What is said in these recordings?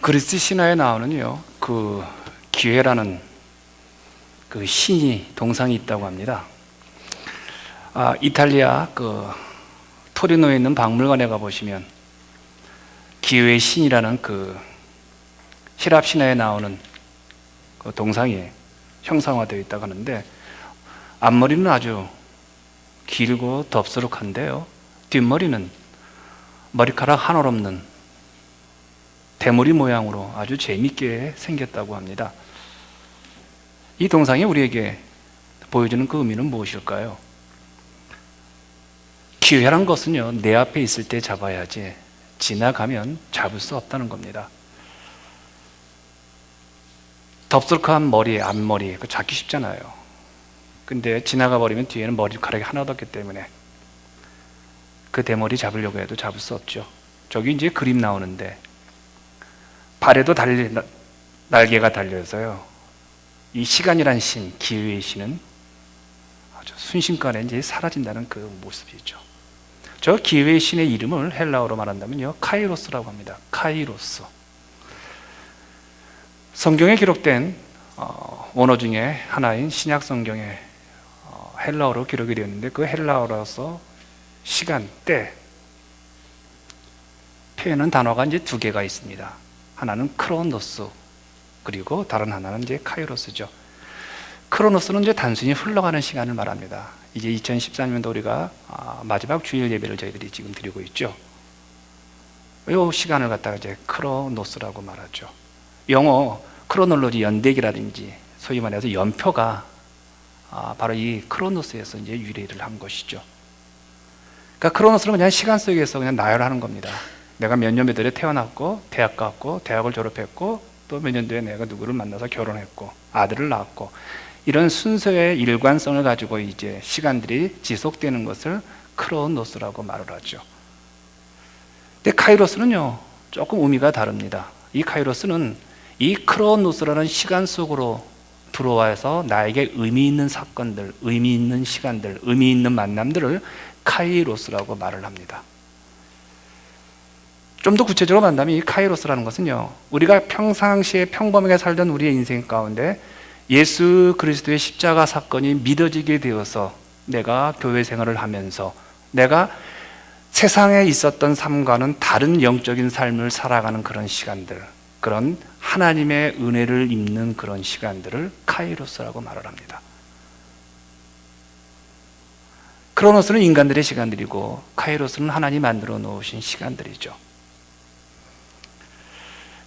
그리스 신화에 나오는요, 그 기회라는 그 신이 동상이 있다고 합니다. 이탈리아 그 토리노에 있는 박물관에 가보시면 기회의 신이라는 그希腊신화에 나오는 그 동상이 형상화되어 있다고 하는데, 앞머리는 아주 길고 덥수룩한데요, 뒷머리는 머리카락 하나 없는 대머리 모양으로 아주 재밌게 생겼다고 합니다. 이 동상이 우리에게 보여주는 그 의미는 무엇일까요? 기회란 것은요, 내 앞에 있을 때 잡아야지 지나가면 잡을 수 없다는 겁니다. 덥수룩한 머리, 앞머리, 그 잡기 쉽잖아요. 근데 지나가 버리면 뒤에는 머리카락이 하나도 없기 때문에 그 대머리 잡으려고 해도 잡을 수 없죠. 저기 이제 그림 나오는데, 발에도 날개가 달려서요, 이 시간이란 신, 기회의 신은 아주 순식간에 이제 사라진다는 그 모습이죠. 저 기회의 신의 이름을 헬라어로 말한다면요, 카이로스라고 합니다. 카이로스. 성경에 기록된 원어 중에 하나인 신약 성경에 헬라어로 기록이 되었는데, 그 헬라어로서 시간, 때 표현한 단어가 이제 두 개가 있습니다. 하나는 크로노스, 그리고 다른 하나는 이제 카이로스죠. 크로노스는 이제 단순히 흘러가는 시간을 말합니다. 이제 2014년도 우리가 마지막 주일 예배를 저희들이 지금 드리고 있죠. 이 시간을 갖다가 이제 크로노스라고 말하죠. 영어 크로놀로지 연대기라든지 소위 말해서 연표가 바로 이 크로노스에서 이제 유래를 한 것이죠. 그러니까 크로노스는 그냥 시간 속에서 그냥 나열하는 겁니다. 내가 몇 년도에 태어났고, 대학 갔고, 대학을 졸업했고, 또 몇 년도에 내가 누구를 만나서 결혼했고, 아들을 낳았고, 이런 순서의 일관성을 가지고 이제 시간들이 지속되는 것을 크로노스라고 말을 하죠. 근데 카이로스는요, 조금 의미가 다릅니다. 이 카이로스는 이 크로노스라는 시간 속으로 들어와서 나에게 의미 있는 사건들, 의미 있는 시간들, 의미 있는 만남들을 카이로스라고 말을 합니다. 좀 더 구체적으로 말한다면 이 카이로스라는 것은요, 우리가 평상시에 평범하게 살던 우리의 인생 가운데 예수 그리스도의 십자가 사건이 믿어지게 되어서 내가 교회 생활을 하면서 내가 세상에 있었던 삶과는 다른 영적인 삶을 살아가는 그런 시간들, 그런 하나님의 은혜를 입는 그런 시간들을 카이로스라고 말을 합니다. 크로노스는 인간들의 시간들이고 카이로스는 하나님이 만들어 놓으신 시간들이죠.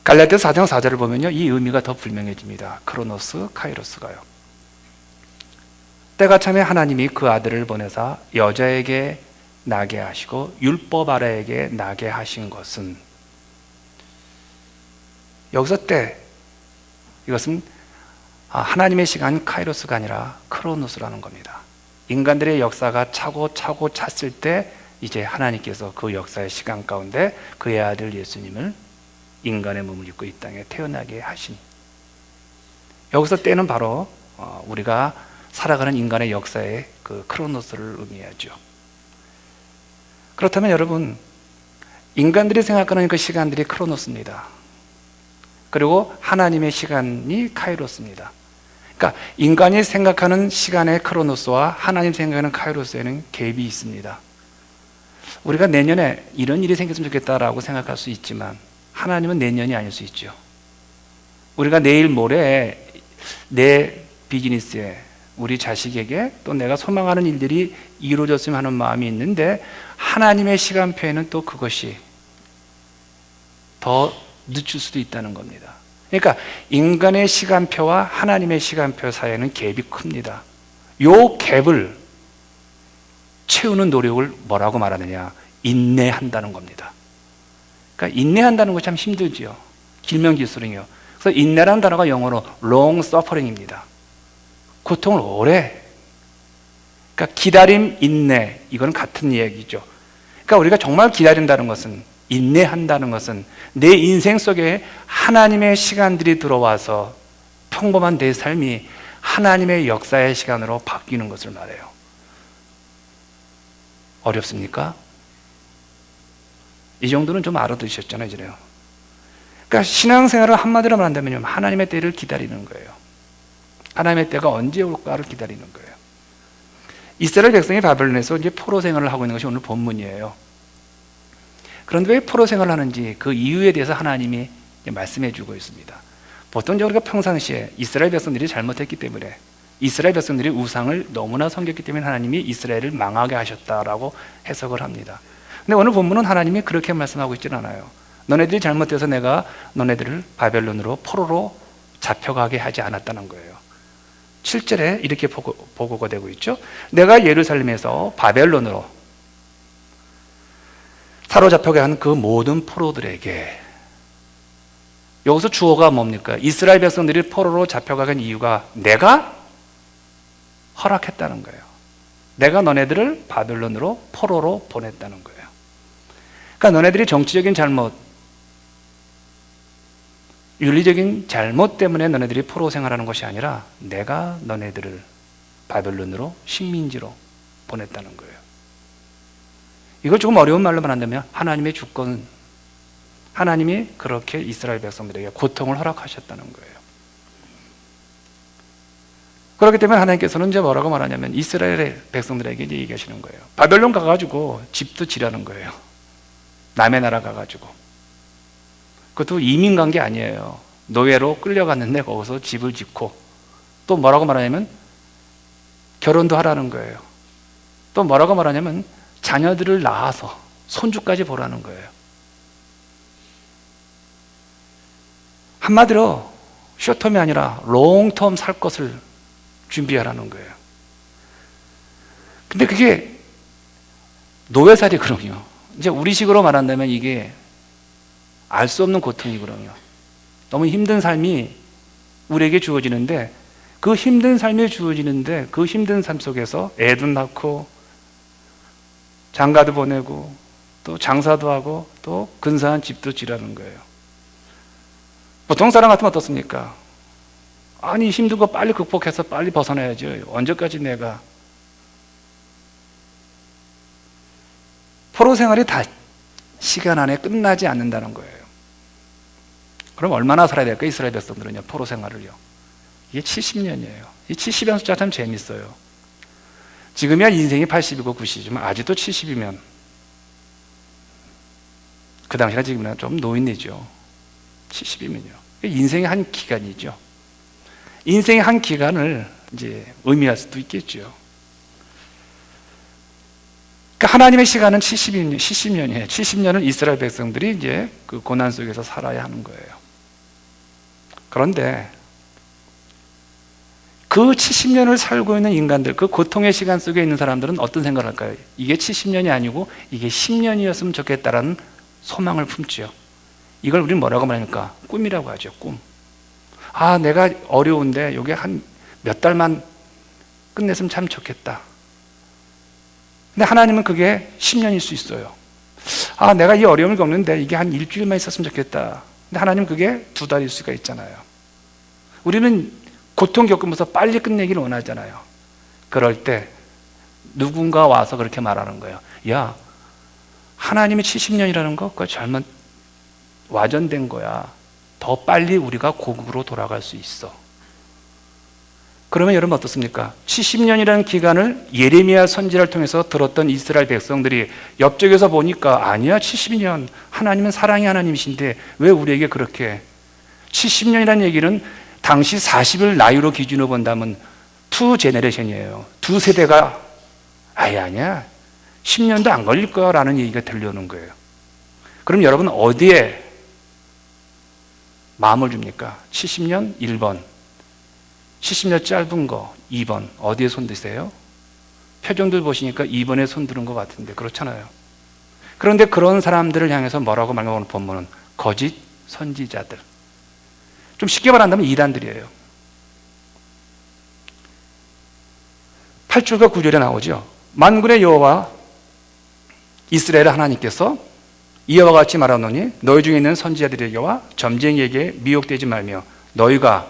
갈라디아서 4장 4절을 보면요, 이 의미가 더 분명해집니다. 크로노스, 카이로스가요. 때가 참에 하나님이 그 아들을 보내사 여자에게 나게 하시고 율법 아래에게 나게 하신 것은, 여기서 때, 이것은 하나님의 시간 카이로스가 아니라 크로노스라는 겁니다. 인간들의 역사가 차고 찼을 때 이제 하나님께서 그 역사의 시간 가운데 그의 아들 예수님을 인간의 몸을 입고 이 땅에 태어나게 하신, 여기서 때는 바로 우리가 살아가는 인간의 역사의 그 크로노스를 의미하죠. 그렇다면 여러분, 인간들이 생각하는 그 시간들이 크로노스입니다. 그리고 하나님의 시간이 카이로스입니다. 그러니까 인간이 생각하는 시간의 크로노스와 하나님 생각하는 카이로스에는 갭이 있습니다. 우리가 내년에 이런 일이 생겼으면 좋겠다라고 생각할 수 있지만 하나님은 내년이 아닐 수 있죠. 우리가 내일 모레 내 비즈니스에, 우리 자식에게, 또 내가 소망하는 일들이 이루어졌으면 하는 마음이 있는데 하나님의 시간표에는 또 그것이 더 늦출 수도 있다는 겁니다. 그러니까 인간의 시간표와 하나님의 시간표 사이에는 갭이 큽니다. 요 갭을 채우는 노력을 뭐라고 말하느냐? 인내한다는 겁니다. 그러니까 인내한다는 것이 참 힘들지요. 길명기술이요. 그래서 인내라는 단어가 영어로 long suffering입니다. 고통을 오래. 그러니까 기다림, 인내, 이건 같은 얘기죠. 그러니까 우리가 정말 기다린다는 것은, 인내한다는 것은 내 인생 속에 하나님의 시간들이 들어와서 평범한 내 삶이 하나님의 역사의 시간으로 바뀌는 것을 말해요. 어렵습니까? 이 정도는 좀 알아두셨잖아요, 이제요. 그러니까 신앙생활을 한마디로 말한다면 하나님의 때를 기다리는 거예요. 하나님의 때가 언제 올까를 기다리는 거예요. 이스라엘 백성이 바벨론에서 이제 포로 생활을 하고 있는 것이 오늘 본문이에요. 그런데 왜 포로 생활을 하는지 그 이유에 대해서 하나님이 말씀해 주고 있습니다. 보통 우리가 평상시에 이스라엘 백성들이 잘못했기 때문에, 이스라엘 백성들이 우상을 너무나 섬겼기 때문에 하나님이 이스라엘을 망하게 하셨다라고 해석을 합니다. 근데 오늘 본문은 하나님이 그렇게 말씀하고 있지는 않아요. 너네들이 잘못해서 내가 너네들을 바벨론으로 포로로 잡혀가게 하지 않았다는 거예요. 7절에 이렇게 보고가 되고 있죠. 내가 예루살렘에서 바벨론으로 사로잡혀게 한 그 모든 포로들에게, 여기서 주어가 뭡니까? 이스라엘 백성들이 포로로 잡혀가게 한 이유가 내가 허락했다는 거예요. 내가 너네들을 바벨론으로 포로로 보냈다는 거예요. 그러니까 너네들이 정치적인 잘못, 윤리적인 잘못 때문에 너네들이 포로 생활하는 것이 아니라 내가 너네들을 바벨론으로 식민지로 보냈다는 거예요. 이걸 조금 어려운 말로 말한다면 하나님의 주권, 하나님이 그렇게 이스라엘 백성들에게 고통을 허락하셨다는 거예요. 그렇기 때문에 하나님께서는 이제 뭐라고 말하냐면 이스라엘 백성들에게 이제 얘기하시는 거예요. 바벨론 가가지고 집도 지라는 거예요. 남의 나라 가가지고. 그것도 이민 간 게 아니에요. 노예로 끌려갔는데 거기서 집을 짓고, 또 뭐라고 말하냐면 결혼도 하라는 거예요. 또 뭐라고 말하냐면 자녀들을 낳아서 손주까지 보라는 거예요. 한마디로 숏텀이 아니라 롱텀 살 것을 준비하라는 거예요. 근데 그게 노예살이거든요. 이제 우리식으로 말한다면 이게 알 수 없는 고통이거든요. 너무 힘든 삶이 우리에게 주어지는데, 그 힘든 삶이 주어지는데 그 힘든 삶 속에서 애도 낳고 장가도 보내고 또 장사도 하고 또 근사한 집도 지라는 거예요. 보통 사람 같으면 어떻습니까? 아니 힘든 거 빨리 극복해서 빨리 벗어나야죠. 언제까지 내가. 포로 생활이 다 시간 안에 끝나지 않는다는 거예요. 그럼 얼마나 살아야 될까? 이스라엘 백성들은요, 포로 생활을요. 이게 70년이에요. 이 70년 숫자 참 재밌어요. 지금이야 인생이 80이고 90이지만 아직도 70이면 그 당시나 지금이나 좀 노인이죠. 70이면요. 인생의 한 기간이죠. 인생의 한 기간을 이제 의미할 수도 있겠죠. 그러니까 하나님의 시간은 70년이에요. 70년을 이스라엘 백성들이 이제 그 고난 속에서 살아야 하는 거예요. 그런데 그 70년을 살고 있는 인간들, 그 고통의 시간 속에 있는 사람들은 어떤 생각을 할까요? 이게 70년이 아니고 이게 10년이었으면 좋겠다라는 소망을 품지요. 이걸 우리는 뭐라고 말합니까? 꿈이라고 하죠. 꿈. 아, 내가 어려운데 여기 한 몇 달만 끝냈으면 참 좋겠다. 근데 하나님은 그게 10년일 수 있어요. 아, 내가 이 어려움을 겪는데 이게 한 일주일만 있었으면 좋겠다. 근데 하나님은 그게 2달일 수가 있잖아요. 우리는 고통 겪으면서 빨리 끝내기를 원하잖아요. 그럴 때 누군가 와서 그렇게 말하는 거예요. 야, 하나님이 70년이라는 거 그거 잘못 와전된 거야. 더 빨리 우리가 고국으로 돌아갈 수 있어. 그러면 여러분 어떻습니까? 70년이라는 기간을 예레미야 선지자를 통해서 들었던 이스라엘 백성들이 옆쪽에서 보니까 아니야, 70년 하나님은 사랑의 하나님이신데 왜 우리에게 그렇게 70년이라는 얘기는 당시 40을 나이로 기준으로 본다면 2 제너레이션이에요. 2 세대가 아니야 10년도 안 걸릴 거야 라는 얘기가 들려오는 거예요. 그럼 여러분 어디에 마음을 줍니까? 70년 1번, 70년 짧은 거 2번, 어디에 손 드세요? 표정들 보시니까 2번에 손 드는 것 같은데 그렇잖아요. 그런데 그런 사람들을 향해서 뭐라고 말하는 본문은 거짓 선지자들, 좀 쉽게 말한다면 이단들이에요. 8절과 9절에 나오죠. 만군의 여호와 이스라엘 하나님께서 이와 같이 말하노니 너희 중에 있는 선지자들에게와 점쟁이에게 미혹되지 말며 너희가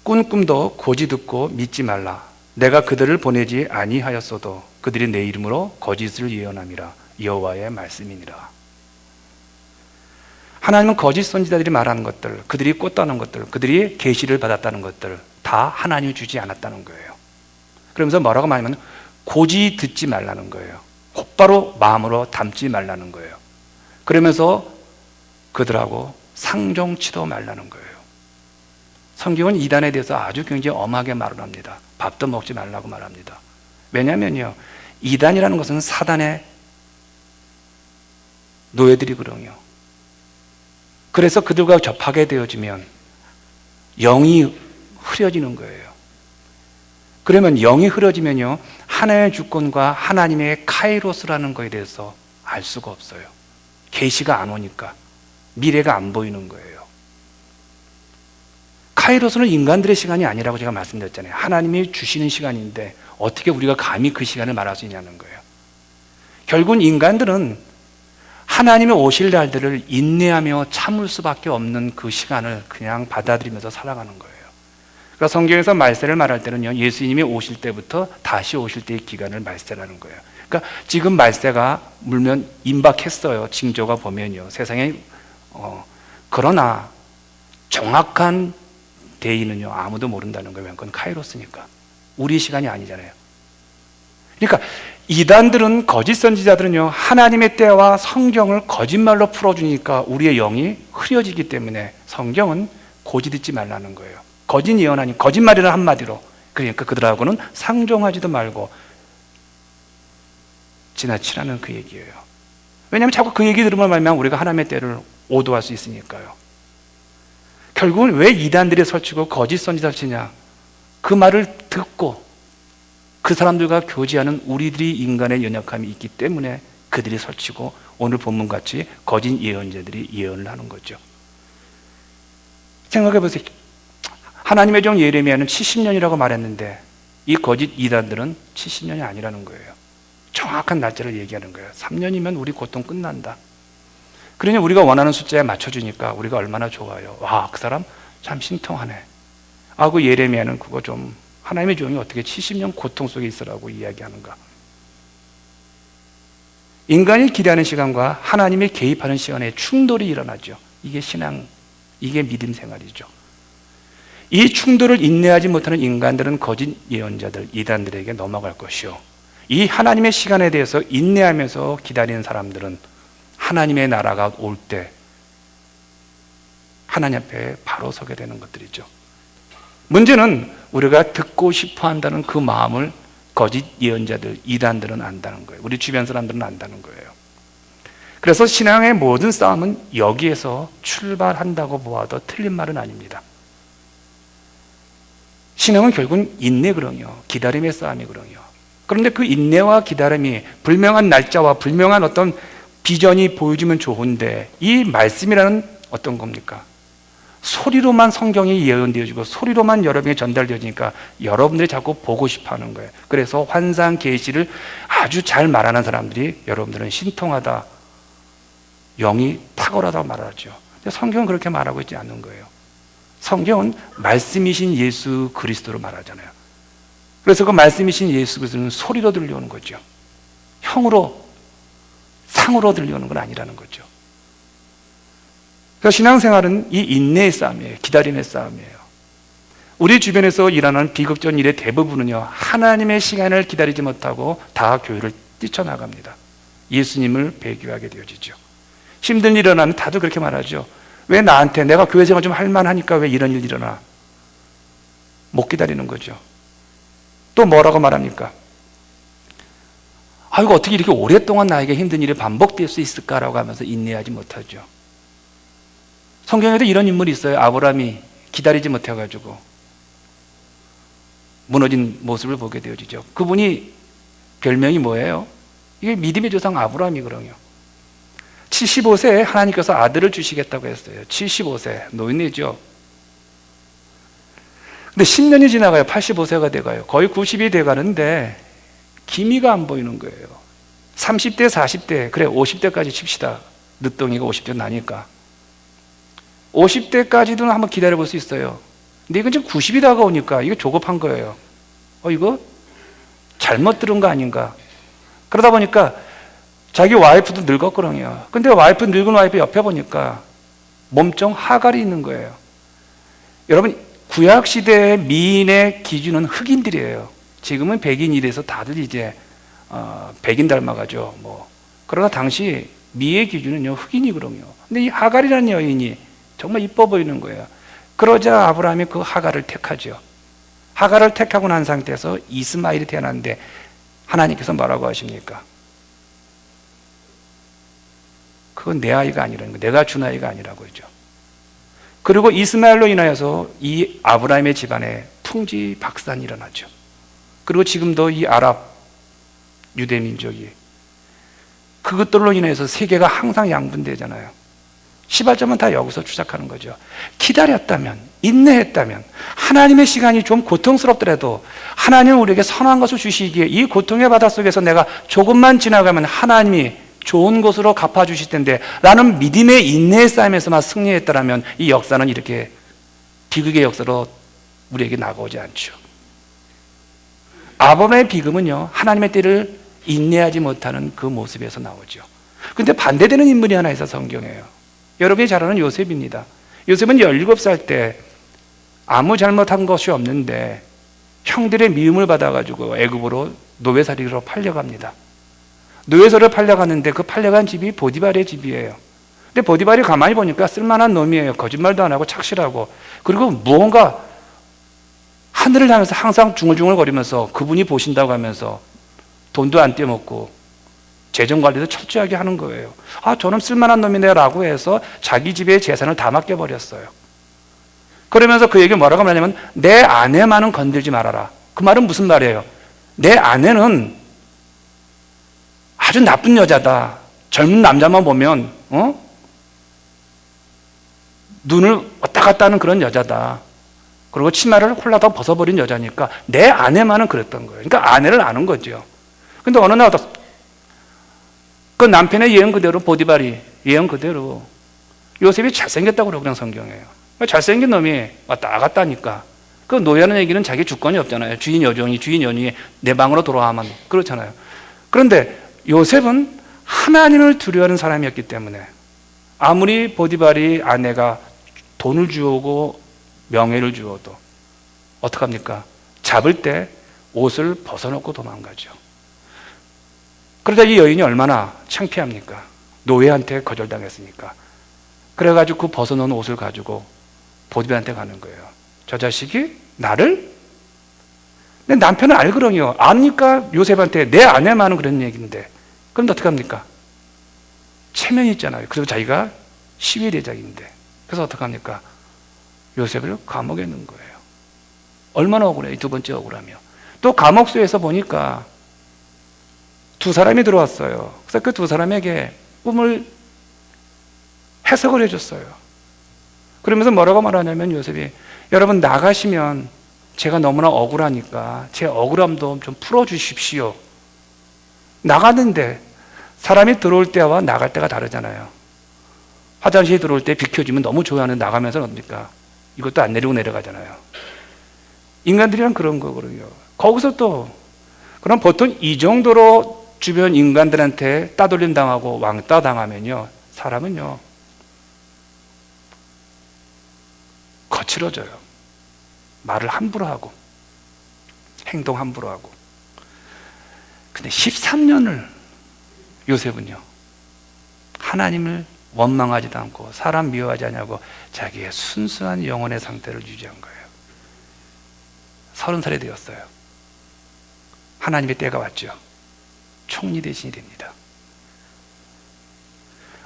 꾼 꿈도 고지 듣고 믿지 말라. 내가 그들을 보내지 아니하였어도 그들이 내 이름으로 거짓을 예언함이라. 여호와의 말씀이니라. 하나님은 거짓 선지자들이 말하는 것들, 그들이 꽂다는 것들, 그들이 계시를 받았다는 것들 다 하나님이 주지 않았다는 거예요. 그러면서 뭐라고 말하면 고지 듣지 말라는 거예요. 곧바로 마음으로 담지 말라는 거예요. 그러면서 그들하고 상종치도 말라는 거예요. 성경은 이단에 대해서 아주 굉장히 엄하게 말을 합니다. 밥도 먹지 말라고 말합니다. 왜냐면요, 이단이라는 것은 사단의 노예들이거든요. 그래서 그들과 접하게 되어지면 영이 흐려지는 거예요. 그러면 영이 흐려지면요, 하나님의 주권과 하나님의 카이로스라는 것에 대해서 알 수가 없어요. 계시가 안 오니까 미래가 안 보이는 거예요. 카이로스는 인간들의 시간이 아니라고 제가 말씀드렸잖아요. 하나님이 주시는 시간인데 어떻게 우리가 감히 그 시간을 말할 수 있냐는 거예요. 결국은 인간들은 하나님의 오실 날들을 인내하며 참을 수밖에 없는 그 시간을 그냥 받아들이면서 살아가는 거예요. 그러니까 성경에서 말세를 말할 때는요, 예수님이 오실 때부터 다시 오실 때의 기간을 말세라는 거예요. 그러니까 지금 말세가 물면 임박했어요. 징조가 보면요, 세상에 그러나 정확한 데이는요 아무도 모른다는 거예요. 그건 카이로스니까 우리 시간이 아니잖아요. 그러니까 이단들은, 거짓 선지자들은요, 하나님의 때와 성경을 거짓말로 풀어주니까 우리의 영이 흐려지기 때문에 성경은 고지 듣지 말라는 거예요. 거짓 예언하니 거짓말이라 한마디로. 그러니까 그들하고는 상종하지도 말고 지나치라는 그 얘기예요. 왜냐하면 자꾸 그 얘기 들으면 말면 우리가 하나님의 때를 오도할 수 있으니까요. 결국은 왜 이단들이 설치고 거짓 선지자를 치냐? 그 말을 듣고 그 사람들과 교제하는 우리들이 인간의 연약함이 있기 때문에 그들이 설치고 오늘 본문같이 거짓 예언자들이 예언을 하는 거죠. 생각해 보세요. 하나님의 종 예레미야는 70년이라고 말했는데 이 거짓 이단들은 70년이 아니라는 거예요. 정확한 날짜를 얘기하는 거예요. 3년이면 우리 고통 끝난다. 그러니 우리가 원하는 숫자에 맞춰주니까 우리가 얼마나 좋아요. 와, 그 사람 참 신통하네. 아, 그 예레미야는 그거 좀, 하나님의 종이 어떻게 70년 고통 속에 있으라고 이야기하는가. 인간이 기대하는 시간과 하나님이 개입하는 시간에 충돌이 일어나죠. 이게 신앙, 이게 믿음 생활이죠. 이 충돌을 인내하지 못하는 인간들은 거짓 예언자들, 이단들에게 넘어갈 것이요, 이 하나님의 시간에 대해서 인내하면서 기다리는 사람들은 하나님의 나라가 올 때 하나님 앞에 바로 서게 되는 것들이죠. 문제는 우리가 듣고 싶어 한다는 그 마음을 거짓 예언자들, 이단들은 안다는 거예요. 우리 주변 사람들은 안다는 거예요. 그래서 신앙의 모든 싸움은 여기에서 출발한다고 보아도 틀린 말은 아닙니다. 신앙은 결국은 인내거든요. 기다림의 싸움이거든요. 그런데 그 인내와 기다림이 불명한 날짜와 불명한 어떤 비전이 보여지면 좋은데, 이 말씀이라는 어떤 겁니까? 소리로만 성경이 예언되어지고 소리로만 여러분에게 전달되어지니까 여러분들이 자꾸 보고 싶어 하는 거예요. 그래서 환상 계시를 아주 잘 말하는 사람들이 여러분들은 신통하다, 영이 탁월하다고 말하죠. 근데 성경은 그렇게 말하고 있지 않는 거예요. 성경은 말씀이신 예수 그리스도로 말하잖아요. 그래서 그 말씀이신 예수 그리스도는 소리로 들려오는 거죠. 형으로, 상으로 들려오는 건 아니라는 거죠. 그래서 신앙생활은 이 인내의 싸움이에요. 기다림의 싸움이에요. 우리 주변에서 일어나는 비극적인 일의 대부분은요, 하나님의 시간을 기다리지 못하고 다 교회를 뛰쳐나갑니다. 예수님을 배교하게 되어지죠. 힘든 일 일어나면 다들 그렇게 말하죠. 왜 나한테, 내가 교회 생활 좀 할만하니까 왜 이런 일 일어나? 못 기다리는 거죠. 또 뭐라고 말합니까? 아이고, 어떻게 이렇게 오랫동안 나에게 힘든 일이 반복될 수 있을까라고 하면서 인내하지 못하죠. 성경에도 이런 인물이 있어요. 아브라함이 기다리지 못해가지고 무너진 모습을 보게 되어지죠. 그분이 별명이 뭐예요? 이게 믿음의 조상 아브라함이거든요. 75세에 하나님께서 아들을 주시겠다고 했어요. 75세, 노인이죠. 근데 10년이 지나가요. 85세가 돼가요. 거의 90이 돼가는데 기미가 안 보이는 거예요. 30대, 40대, 그래 50대까지 칩시다. 늦둥이가 50대 나니까 50대까지도 한번 기다려볼 수 있어요. 근데 이건 지금 90이 다가오니까 이거 조급한 거예요. 이거 잘못 들은 거 아닌가. 그러다 보니까 자기 와이프도 늙었거든요. 근데 늙은 와이프 옆에 보니까 몸종 하갈이 있는 거예요. 여러분, 구약시대의 미인의 기준은 흑인들이에요. 지금은 백인이 돼서 다들 이제 백인 닮아가죠. 그러나 당시 미의 기준은요, 흑인이거든요. 근데 이 하갈이라는 여인이 정말 이뻐 보이는 거예요. 그러자 아브라함이 그 하갈을 택하죠. 하갈을 택하고 난 상태에서 이스마엘이 태어났는데 하나님께서 뭐라고 하십니까? 그건 내 아이가 아니라는 거, 내가 준 아이가 아니라고 하죠. 그리고 이스마엘로 인하여서 이 아브라함의 집안에 풍지박산이 일어나죠. 그리고 지금도 이 아랍 유대 민족이 그것들로 인해서 세계가 항상 양분되잖아요. 시발점은 다 여기서 추적하는 거죠. 기다렸다면, 인내했다면, 하나님의 시간이 좀 고통스럽더라도 하나님은 우리에게 선한 것을 주시기에 이 고통의 바다 속에서 내가 조금만 지나가면 하나님이 좋은 곳으로 갚아주실 텐데 라는 믿음의 인내의 싸움에서만 승리했더라면 이 역사는 이렇게 비극의 역사로 우리에게 나가오지 않죠. 아브라함의 비극은요, 하나님의 때를 인내하지 못하는 그 모습에서 나오죠. 그런데 반대되는 인물이 하나 있어 성경에요. 여러분이 잘 아는 요셉입니다. 요셉은 17살 때 아무 잘못한 것이 없는데 형들의 미움을 받아가지고 애굽으로 노예살이로 팔려갑니다. 노예소를 팔려갔는데 그 팔려간 집이 보디발의 집이에요. 근데 보디발이 가만히 보니까 쓸만한 놈이에요. 거짓말도 안 하고 착실하고, 그리고 무언가 하늘을 향해서 항상 중얼중얼거리면서 그분이 보신다고 하면서 돈도 안 떼먹고 재정관리도 철저하게 하는 거예요. 저는 쓸만한 놈이네 라고 해서 자기 집의 재산을 다 맡겨버렸어요. 그러면서 그 얘기 뭐라고 하냐면 내 아내만은 건들지 말아라. 그 말은 무슨 말이에요? 내 아내는 아주 나쁜 여자다. 젊은 남자만 보면 눈을 왔다 갔다 하는 그런 여자다. 그리고 치마를 홀라당 벗어버린 여자니까 내 아내만은 그랬던 거예요. 그러니까 아내를 아는 거죠. 근데 어느 날 그 남편의 예언 그대로 보디발이 예언 그대로 요셉이 잘생겼다고 그러고 그냥 성경이에요. 잘생긴 놈이 왔다 갔다 하니까 그 노예하는 얘기는 자기 주권이 없잖아요. 주인 여종이 주인 연유에 내 방으로 돌아와만 그렇잖아요. 그런데 요셉은 하나님을 두려워하는 사람이었기 때문에 아무리 보디발이 아내가 돈을 주오고 명예를 주어도 어떡합니까? 잡을 때 옷을 벗어놓고 도망가죠. 그러다 이 여인이 얼마나 창피합니까? 노예한테 거절당했으니까. 그래가지고 그 벗어놓은 옷을 가지고 보디발한테 가는 거예요. 저 자식이 나를? 내 남편은 알거든요. 아니까 요셉한테 내 아내만은 그런 얘기인데 그럼 어떡합니까? 체면이 있잖아요. 그리고 자기가 시위대장인데 그래서 어떡합니까? 요셉을 감옥에 넣은 거예요. 얼마나 억울해요. 이 두 번째 억울하며. 또 감옥소에서 보니까 두 사람이 들어왔어요. 그래서 그 두 사람에게 꿈을 해석을 해줬어요. 그러면서 뭐라고 말하냐면 요셉이 여러분 나가시면 제가 너무나 억울하니까 제 억울함도 좀 풀어주십시오. 나갔는데 사람이 들어올 때와 나갈 때가 다르잖아요. 화장실에 들어올 때 비켜주면 너무 좋아하는 나가면서 어떻습니까? 이것도 안 내리고 내려가잖아요. 인간들이란 그런 거거든요. 거기서 또 그럼 보통 이 정도로 주변 인간들한테 따돌림 당하고 왕따 당하면요 사람은요 거칠어져요. 말을 함부로 하고 행동 함부로 하고. 근데 13년을 요셉은요 하나님을 원망하지도 않고 사람 미워하지 않냐고 자기의 순수한 영혼의 상태를 유지한 거예요. 30살이 되었어요. 하나님의 때가 왔죠. 총리 대신이 됩니다.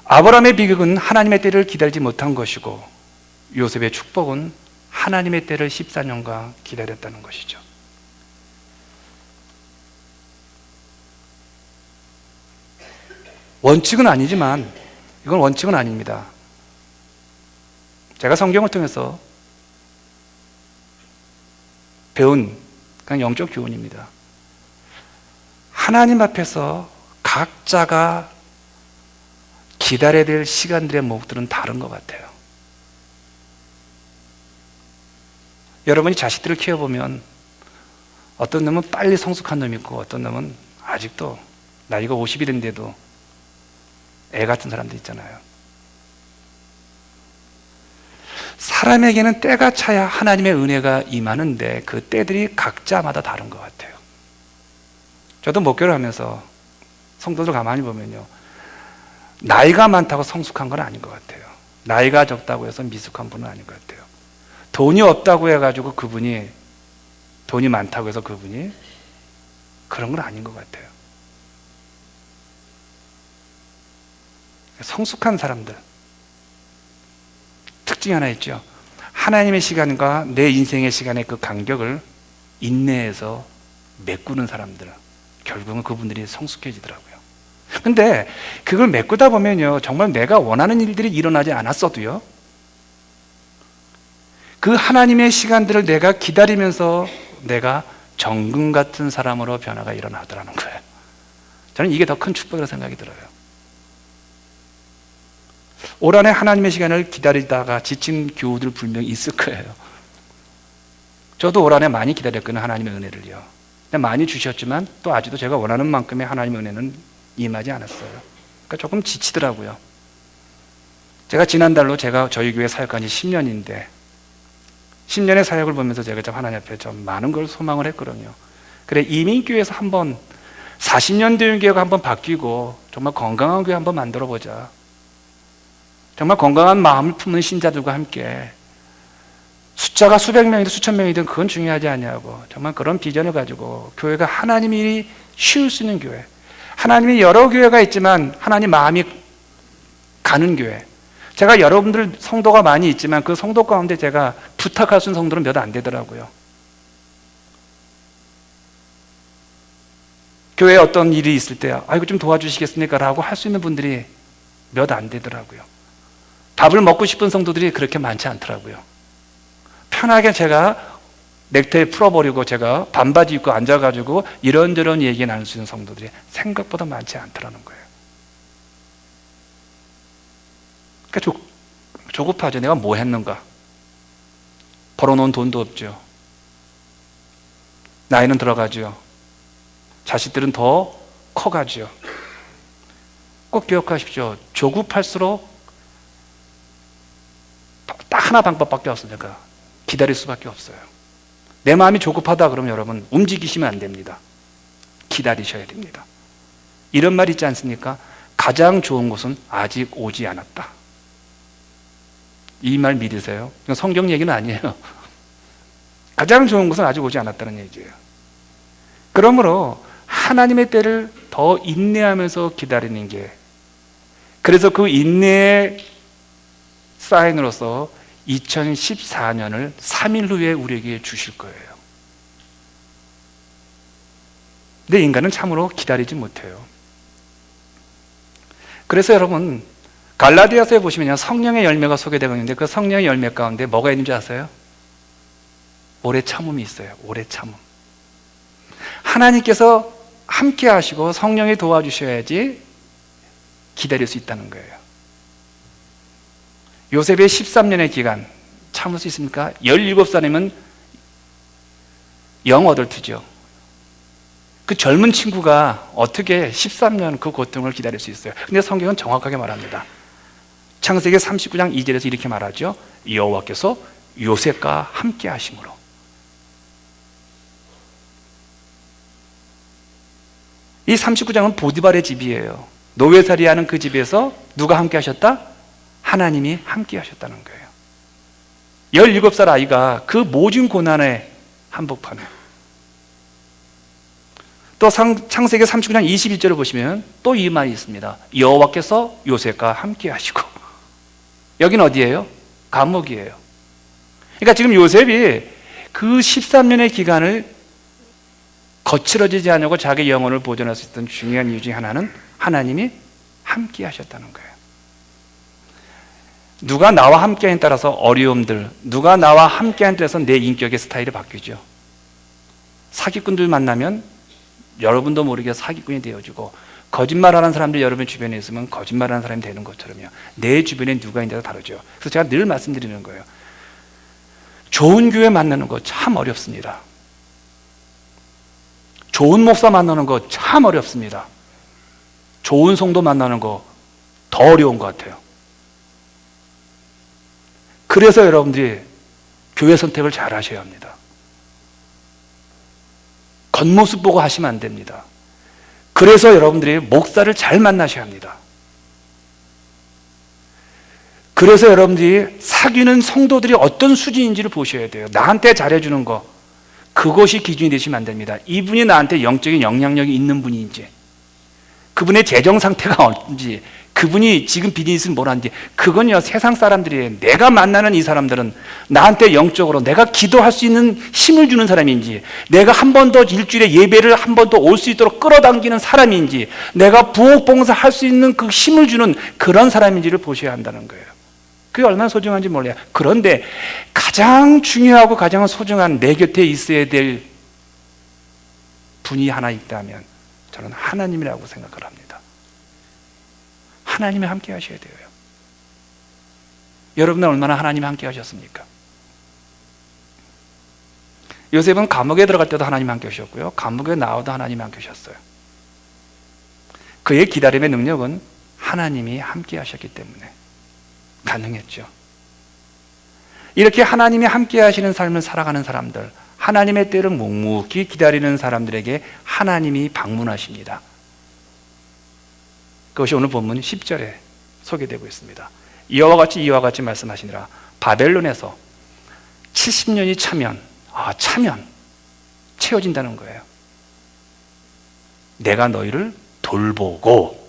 아브라함의 비극은 하나님의 때를 기다리지 못한 것이고 요셉의 축복은 하나님의 때를 14년간 기다렸다는 것이죠. 원칙은 아니지만 이건 원칙은 아닙니다. 제가 성경을 통해서 배운 그냥 영적 교훈입니다. 하나님 앞에서 각자가 기다려야 될 시간들의 목들은 다른 것 같아요. 여러분이 자식들을 키워보면 어떤 놈은 빨리 성숙한 놈이 있고 어떤 놈은 아직도 나이가 50이 된데도 애 같은 사람들 있잖아요. 사람에게는 때가 차야 하나님의 은혜가 임하는데 그 때들이 각자마다 다른 것 같아요. 저도 목회를 하면서 성도들 가만히 보면요, 나이가 많다고 성숙한 건 아닌 것 같아요. 나이가 적다고 해서 미숙한 분은 아닌 것 같아요. 돈이 없다고 해가지고 그분이, 돈이 많다고 해서 그분이 그런 건 아닌 것 같아요. 성숙한 사람들 특징이 하나 있죠. 하나님의 시간과 내 인생의 시간의 그 간격을 인내해서 메꾸는 사람들, 결국은 그분들이 성숙해지더라고요. 근데 그걸 메꾸다 보면요, 정말 내가 원하는 일들이 일어나지 않았어도요, 그 하나님의 시간들을 내가 기다리면서 내가 정금 같은 사람으로 변화가 일어나더라는 거예요. 저는 이게 더 큰 축복이라고 생각이 들어요. 올 한해 하나님의 시간을 기다리다가 지친 교우들 분명히 있을 거예요. 저도 올 한해 많이 기다렸거든요, 하나님의 은혜를요. 근데 많이 주셨지만 또 아직도 제가 원하는 만큼의 하나님의 은혜는 임하지 않았어요. 그러니까 조금 지치더라고요. 제가 지난달로 저희 교회 사역한 지 10년인데 10년의 사역을 보면서 제가 좀 하나님 앞에 좀 많은 걸 소망을 했거든요. 그래, 이민교회에서 한번 40년 된 교회가 한번 바뀌고 정말 건강한 교회 한번 만들어 보자. 정말 건강한 마음을 품는 신자들과 함께, 숫자가 수백 명이든 수천 명이든 그건 중요하지 않냐고, 정말 그런 비전을 가지고 교회가 하나님이 쉬울 수 있는 교회, 하나님이 여러 교회가 있지만 하나님 마음이 가는 교회. 제가 여러분들 성도가 많이 있지만 그 성도 가운데 제가 부탁할 수 있는 성도는 몇 안 되더라고요. 교회에 어떤 일이 있을 때 이거 좀 도와주시겠습니까? 라고 할 수 있는 분들이 몇 안 되더라고요. 밥을 먹고 싶은 성도들이 그렇게 많지 않더라고요. 편하게 제가 넥타이 풀어버리고 제가 반바지 입고 앉아가지고 이런저런 얘기 나눌 수 있는 성도들이 생각보다 많지 않더라는 거예요. 그러니까 조급하죠. 내가 뭐 했는가? 벌어놓은 돈도 없죠. 나이는 들어가죠. 자식들은 더 커가죠. 꼭 기억하십시오. 조급할수록 딱 하나 방법밖에 없으니까 기다릴 수밖에 없어요. 내 마음이 조급하다 그러면 여러분 움직이시면 안 됩니다. 기다리셔야 됩니다. 이런 말 있지 않습니까? 가장 좋은 것은 아직 오지 않았다. 이 말 믿으세요? 이건 성경 얘기는 아니에요. 가장 좋은 것은 아직 오지 않았다는 얘기예요. 그러므로 하나님의 때를 더 인내하면서 기다리는 게, 그래서 그 인내의 사인으로서 2014년을 3일 후에 우리에게 주실 거예요. 근데 인간은 참으로 기다리지 못해요. 그래서 여러분, 갈라디아서에 보시면 성령의 열매가 소개되고 있는데 그 성령의 열매 가운데 뭐가 있는지 아세요? 오래 참음이 있어요. 오래 참음. 하나님께서 함께 하시고 성령이 도와주셔야지 기다릴 수 있다는 거예요. 요셉의 13년의 기간 참을 수 있습니까? 17살이면 영 어덜트죠. 그 젊은 친구가 어떻게 13년 그 고통을 기다릴 수 있어요? 근데 성경은 정확하게 말합니다. 창세기 39장 2절에서 이렇게 말하죠. 여호와께서 요셉과 함께 하심으로. 이 39장은 보디발의 집이에요. 노예살이하는 그 집에서 누가 함께 하셨다? 하나님이 함께 하셨다는 거예요. 17살 아이가 그 모든 고난에 한복판에. 또 창세기 39장 21절을 보시면 또 이 말이 있습니다. 여호와께서 요셉과 함께 하시고. 여긴 어디예요? 감옥이에요. 그러니까 지금 요셉이 그 13년의 기간을 거칠어지지 않고 자기 영혼을 보존할 수 있던 중요한 이유 중에 하나는 하나님이 함께 하셨다는 거예요. 누가 나와 함께함에 따라서 어려움들, 누가 나와 함께함에 따라서 내 인격의 스타일이 바뀌죠. 사기꾼들 만나면 여러분도 모르게 사기꾼이 되어지고, 거짓말하는 사람들이 여러분 주변에 있으면 거짓말하는 사람이 되는 것처럼요, 내 주변에 누가 있는지가 다르죠. 그래서 제가 늘 말씀드리는 거예요. 좋은 교회 만나는 거 참 어렵습니다. 좋은 목사 만나는 거 참 어렵습니다. 좋은 성도 만나는 거 더 어려운 것 같아요. 그래서 여러분들이 교회 선택을 잘 하셔야 합니다. 겉모습 보고 하시면 안 됩니다. 그래서 여러분들이 목사를 잘 만나셔야 합니다. 그래서 여러분들이 사귀는 성도들이 어떤 수준인지를 보셔야 돼요. 나한테 잘해주는 거, 그것이 기준이 되시면 안 됩니다. 이분이 나한테 영적인 영향력이 있는 분인지, 그분의 재정 상태가 어떤지, 그분이 지금 비즈니스를 뭘 하는지, 그건요 세상 사람들이에요. 내가 만나는 이 사람들은 나한테 영적으로 내가 기도할 수 있는 힘을 주는 사람인지, 내가 한 번 더 일주일에 예배를 한 번 더 올 수 있도록 끌어당기는 사람인지, 내가 부엌봉사 할 수 있는 그 힘을 주는 그런 사람인지를 보셔야 한다는 거예요. 그게 얼마나 소중한지 몰라요. 그런데 가장 중요하고 가장 소중한 내 곁에 있어야 될 분이 하나 있다면 저는 하나님이라고 생각을 합니다. 하나님이 함께 하셔야 돼요. 여러분은 얼마나 하나님이 함께 하셨습니까? 요셉은 감옥에 들어갈 때도 하나님이 함께 하셨고요, 감옥에 나와도 하나님이 함께 하셨어요. 그의 기다림의 능력은 하나님이 함께 하셨기 때문에 가능했죠. 이렇게 하나님이 함께 하시는 삶을 살아가는 사람들, 하나님의 때를 묵묵히 기다리는 사람들에게 하나님이 방문하십니다. 그것이 오늘 본문 10절에 소개되고 있습니다. 이와 같이 말씀하시니라. 바벨론에서 70년이 차면 채워진다는 거예요. 내가 너희를 돌보고,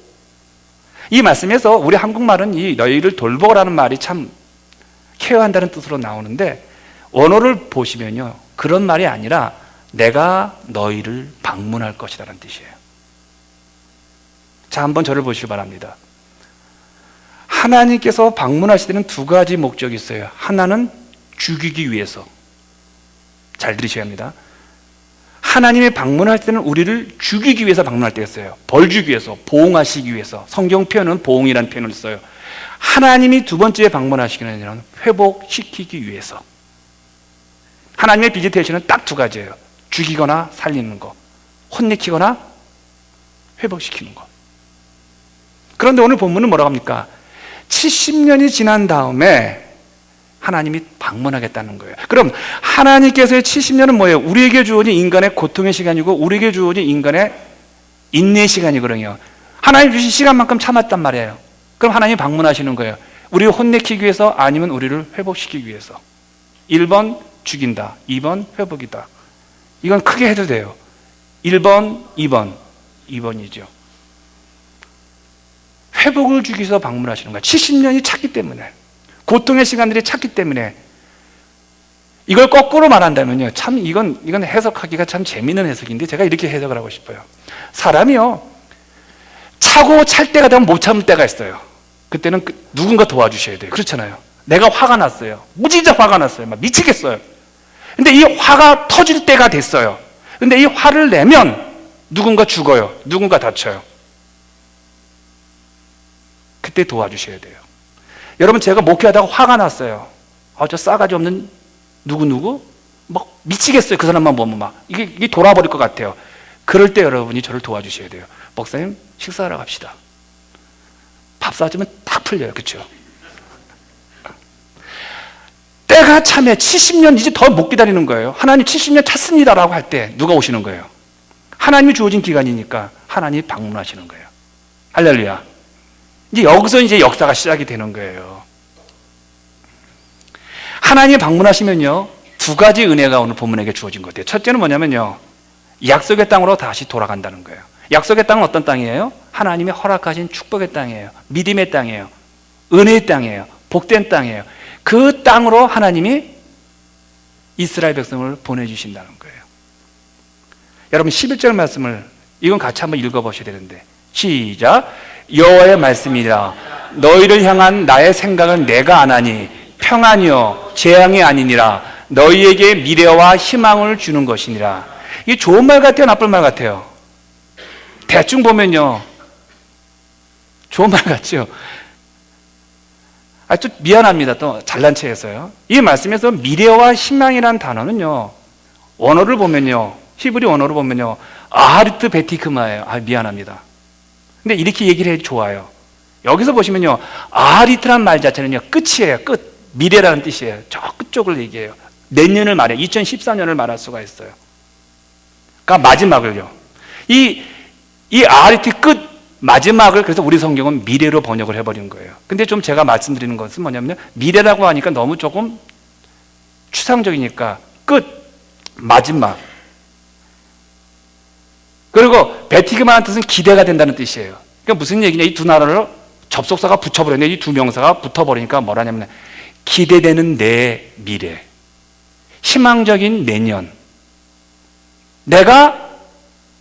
이 말씀에서 우리 한국말은 이 너희를 돌보라는 말이 참 케어한다는 뜻으로 나오는데, 원어를 보시면요 그런 말이 아니라 내가 너희를 방문할 것이라는 뜻이에요. 자, 한번 저를 보시기 바랍니다. 하나님께서 방문하실 때는 두 가지 목적이 있어요. 하나는 죽이기 위해서, 잘 들으셔야 합니다. 하나님이 방문할 때는 우리를 죽이기 위해서 방문할 때가 있어요. 벌 주기 위해서, 보응하시기 위해서. 성경 표현은 보응이라는 표현을 써요. 하나님이 두 번째 방문하시기는 회복시키기 위해서. 하나님의 비지테이션은 딱 두 가지예요. 죽이거나 살리는 거, 혼내키거나 회복시키는 거. 그런데 오늘 본문은 뭐라고 합니까? 70년이 지난 다음에 하나님이 방문하겠다는 거예요. 그럼 하나님께서의 70년은 뭐예요? 우리에게 주어진 인간의 고통의 시간이고 우리에게 주어진 인간의 인내의 시간이거든요. 하나님 주신 시간만큼 참았단 말이에요. 그럼 하나님이 방문하시는 거예요. 우리를 혼내키기 위해서, 아니면 우리를 회복시키기 위해서. 1번 죽인다, 2번 회복이다. 이건 크게 해도 돼요. 1번, 2번이죠. 회복을 주기 위해서 방문하시는 거예요. 70년이 찼기 때문에, 고통의 시간들이 찼기 때문에. 이걸 거꾸로 말한다면요, 참 이건 해석하기가 참 재미있는 해석인데 제가 이렇게 해석을 하고 싶어요. 사람이요 차고 찰 때가 되면 못 참을 때가 있어요. 그때는 누군가 도와주셔야 돼요. 그렇잖아요. 내가 화가 났어요. 무지자 화가 났어요. 막 미치겠어요. 근데 이 화가 터질 때가 됐어요. 근데 이 화를 내면 누군가 죽어요. 누군가 다쳐요. 그때 도와주셔야 돼요. 여러분, 제가 목회하다가 화가 났어요. 저 싸가지 없는 누구 막 미치겠어요. 그 사람만 보면 막 이게 돌아버릴 것 같아요. 그럴 때 여러분이 저를 도와주셔야 돼요. 목사님, 식사하러 갑시다. 밥 사주면 딱 풀려요. 그렇죠? 때가 차면 70년 이제 더 못 기다리는 거예요. 하나님 70년 찼습니다라고 할 때 누가 오시는 거예요? 하나님이 주어진 기간이니까 하나님이 방문하시는 거예요. 할렐루야. 이제 여기서 이제 역사가 시작이 되는 거예요. 하나님이 방문하시면요, 두 가지 은혜가 오늘 본문에게 주어진 것 같아요. 첫째는 뭐냐면요, 약속의 땅으로 다시 돌아간다는 거예요. 약속의 땅은 어떤 땅이에요? 하나님이 허락하신 축복의 땅이에요. 믿음의 땅이에요. 은혜의 땅이에요. 복된 땅이에요. 그 땅으로 하나님이 이스라엘 백성을 보내주신다는 거예요. 여러분, 11절 말씀을 이건 같이 한번 읽어보셔야 되는데, 시작. 여호와의 말씀이라. 너희를 향한 나의 생각은 내가 안 하니 평안이요 재앙이 아니니라. 너희에게 미래와 희망을 주는 것이니라. 이게 좋은 말 같아요, 나쁜 말 같아요? 대충 보면요 좋은 말 같죠. 좀 미안합니다. 또 잘난 체해서요. 이 말씀에서 미래와 희망이라는 단어는요, 원어를 보면요, 히브리 원어를 보면요, 아하리트 베티크마예요. 미안합니다. 근데 이렇게 얘기를 해도 좋아요. 여기서 보시면요, 아하리트란 말 자체는요, 끝이에요. 끝. 미래라는 뜻이에요. 저 끝쪽을 얘기해요. 내년을 말해, 2014년을 말할 수가 있어요. 그러니까 마지막을요. 이 RET 끝 마지막을 그래서 우리 성경은 미래로 번역을 해버린 거예요. 근데 좀 제가 말씀드리는 것은 뭐냐면 미래라고 하니까 너무 조금 추상적이니까 끝, 마지막. 그리고 베티기만한 뜻은 기대가 된다는 뜻이에요. 그러니까 무슨 얘기냐, 이 두 나라를 접속사가 붙여버렸는데 이 두 명사가 붙어버리니까 뭐라냐면 기대되는 내 미래, 희망적인 내년, 내가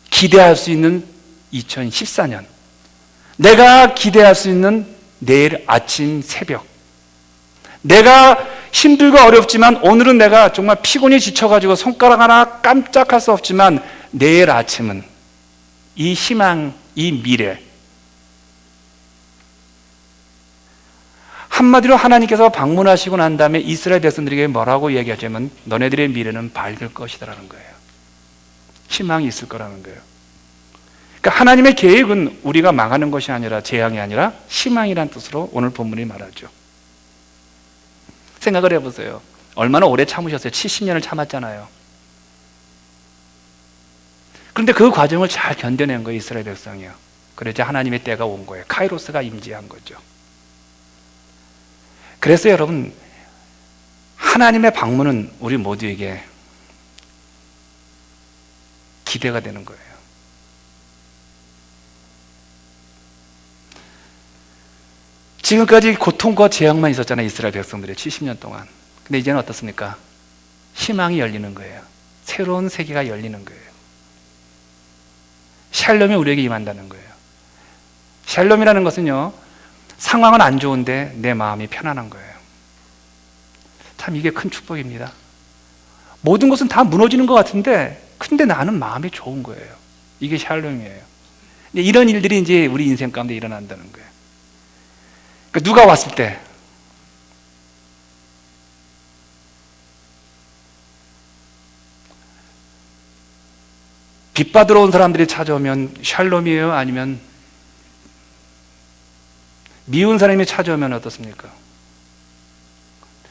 기대할 수 있는 2014년, 내가 기대할 수 있는 내일 아침 새벽, 내가 힘들고 어렵지만 오늘은 내가 정말 피곤이 지쳐가지고 손가락 하나 깜짝할 수 없지만 내일 아침은 이 희망, 이 미래, 한마디로 하나님께서 방문하시고 난 다음에 이스라엘 백성들에게 뭐라고 얘기하자면 너네들의 미래는 밝을 것이다라는 거예요. 희망이 있을 거라는 거예요. 그러니까 하나님의 계획은 우리가 망하는 것이 아니라, 재앙이 아니라 희망이라는 뜻으로 오늘 본문이 말하죠. 생각을 해보세요. 얼마나 오래 참으셨어요? 70년을 참았잖아요. 그런데 그 과정을 잘 견뎌낸 거예요, 이스라엘 백성이요. 그래서 하나님의 때가 온 거예요. 카이로스가 임재한 거죠. 그래서 여러분, 하나님의 방문은 우리 모두에게 기대가 되는 거예요. 지금까지 고통과 재앙만 있었잖아요, 이스라엘 백성들의 70년 동안. 근데 이제는 어떻습니까? 희망이 열리는 거예요. 새로운 세계가 열리는 거예요. 샬롬이 우리에게 임한다는 거예요. 샬롬이라는 것은요, 상황은 안 좋은데 내 마음이 편안한 거예요. 참 이게 큰 축복입니다. 모든 것은 다 무너지는 것 같은데 근데 나는 마음이 좋은 거예요. 이게 샬롬이에요. 이런 일들이 이제 우리 인생 가운데 일어난다는 거예요. 그러니까 누가 왔을 때 빚받으러 온 사람들이 찾아오면 샬롬이에요? 아니면 미운 사람이 찾아오면 어떻습니까?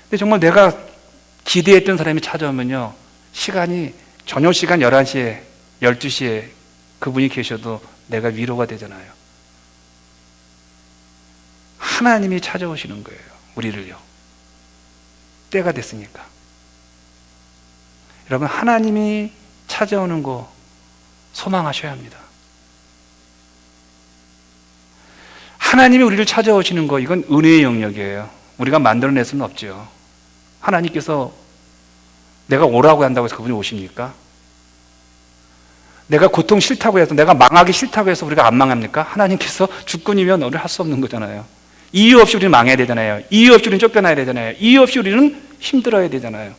근데 정말 내가 기대했던 사람이 찾아오면요, 시간이 저녁 시간 11시에 12시에 그분이 계셔도 내가 위로가 되잖아요. 하나님이 찾아오시는 거예요, 우리를요. 때가 됐으니까. 여러분, 하나님이 찾아오는 거 소망하셔야 합니다. 하나님이 우리를 찾아오시는 거, 이건 은혜의 영역이에요. 우리가 만들어낼 수는 없죠. 하나님께서 내가 오라고 한다고 해서 그분이 오십니까? 내가 고통 싫다고 해서, 내가 망하기 싫다고 해서 우리가 안 망합니까? 하나님께서 주권이면 우리를 할 수 없는 거잖아요. 이유 없이 우리는 망해야 되잖아요. 이유 없이 우리는 쫓겨나야 되잖아요. 이유 없이 우리는 힘들어야 되잖아요.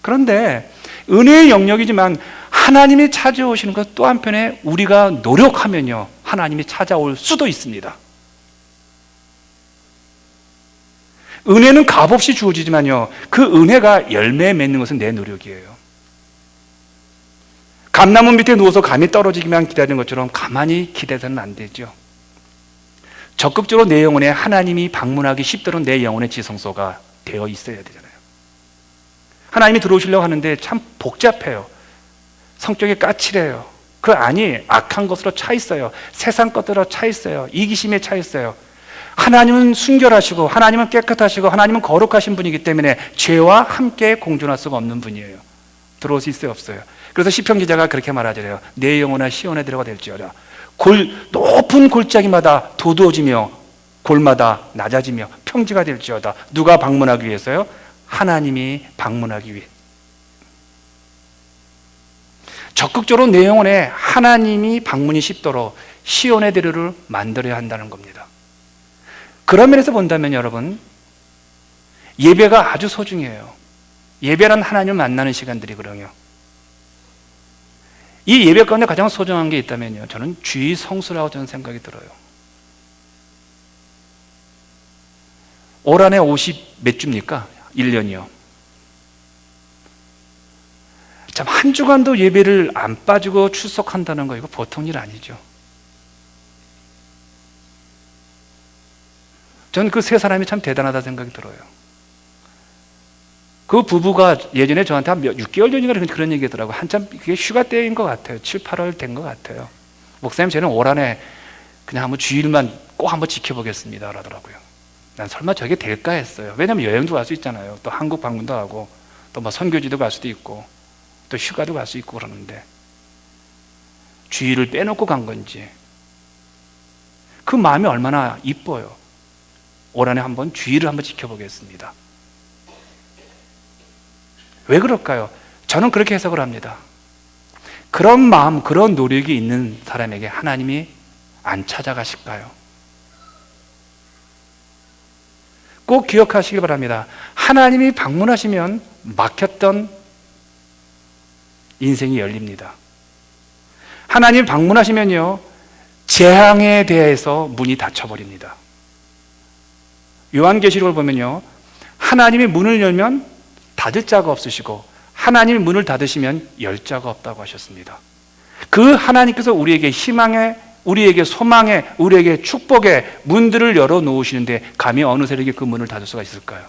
그런데 은혜의 영역이지만 하나님이 찾아오시는 것 또 한편에 우리가 노력하면요, 하나님이 찾아올 수도 있습니다. 은혜는 값없이 주어지지만요, 그 은혜가 열매 맺는 것은 내 노력이에요. 감나무 밑에 누워서 감이 떨어지기만 기다리는 것처럼 가만히 기대서는 안 되죠. 적극적으로 내 영혼에 하나님이 방문하기 쉽도록 내 영혼의 지성소가 되어 있어야 되잖아요. 하나님이 들어오시려고 하는데 참 복잡해요. 성격이 까칠해요. 그 안이 악한 것으로 차 있어요. 세상 것들로 차 있어요. 이기심에 차 있어요. 하나님은 순결하시고 하나님은 깨끗하시고 하나님은 거룩하신 분이기 때문에 죄와 함께 공존할 수가 없는 분이에요. 들어올 수 있어요, 없어요? 그래서 시편 기자가 그렇게 말하잖아요. 내 영혼아 시온에 들어가 될지어다. 높은 골짜기마다 도두어지며 골마다 낮아지며 평지가 될지어다. 누가 방문하기 위해서요? 하나님이 방문하기 위해. 적극적으로 내 영혼에 하나님이 방문이 쉽도록 시온의 대로를 만들어야 한다는 겁니다. 그런 면에서 본다면 여러분, 예배가 아주 소중해요. 예배란 하나님을 만나는 시간들이거든요. 이 예배 가운데 가장 소중한 게 있다면요, 저는 주의 성수라고 저는 생각이 들어요. 올 한해 50 몇 주입니까? 1년이요. 참, 한 주간도 예배를 안 빠지고 출석한다는 거, 이거 보통 일 아니죠. 저는 그 세 사람이 참 대단하다 생각이 들어요. 그 부부가 예전에 저한테 한 6개월 전인가 그런 얘기 하더라고요. 한참 그게 휴가 때인 것 같아요. 7, 8월 된 것 같아요. 목사님, 저는 올 한해 그냥 한번 주일만 꼭 한번 지켜보겠습니다 그러더라고요. 난 설마 저게 될까 했어요. 왜냐면 여행도 갈 수 있잖아요. 또 한국 방문도 하고 또 뭐 선교지도 갈 수도 있고 또 휴가도 갈 수 있고 그러는데 주일을 빼놓고 간 건지 그 마음이 얼마나 이뻐요. 올 한해 한번 주일을 한번 지켜보겠습니다. 왜 그럴까요? 저는 그렇게 해석을 합니다. 그런 마음, 그런 노력이 있는 사람에게 하나님이 안 찾아가실까요? 꼭 기억하시길 바랍니다. 하나님이 방문하시면 막혔던 인생이 열립니다. 하나님 방문하시면요, 재앙에 대해서 문이 닫혀버립니다. 요한계시록을 보면요, 하나님이 문을 열면 닫을 자가 없으시고 하나님이 문을 닫으시면 열 자가 없다고 하셨습니다. 그 하나님께서 우리에게 희망의, 우리에게 소망의, 우리에게 축복의 문들을 열어놓으시는데 감히 어느 세력이 그 문을 닫을 수가 있을까요?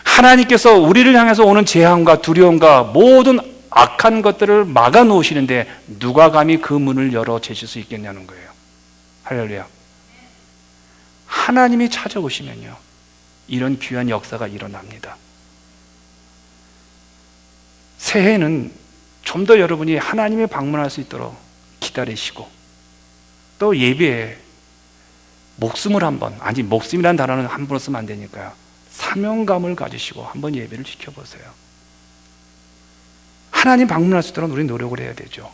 하나님께서 우리를 향해서 오는 재앙과 두려움과 모든 악한 것들을 막아놓으시는데 누가 감히 그 문을 열어 제칠 수 있겠냐는 거예요. 할렐루야. 하나님이 찾아오시면요, 이런 귀한 역사가 일어납니다. 새해에는 좀 더 여러분이 하나님의 방문할 수 있도록 기다리시고 또 예배에 목숨을 한번, 아니 목숨이라는 단어는 함부로 쓰면 안 되니까요, 사명감을 가지시고 한번 예배를 지켜보세요. 하나님 방문할 수 있도록 우리 노력을 해야 되죠.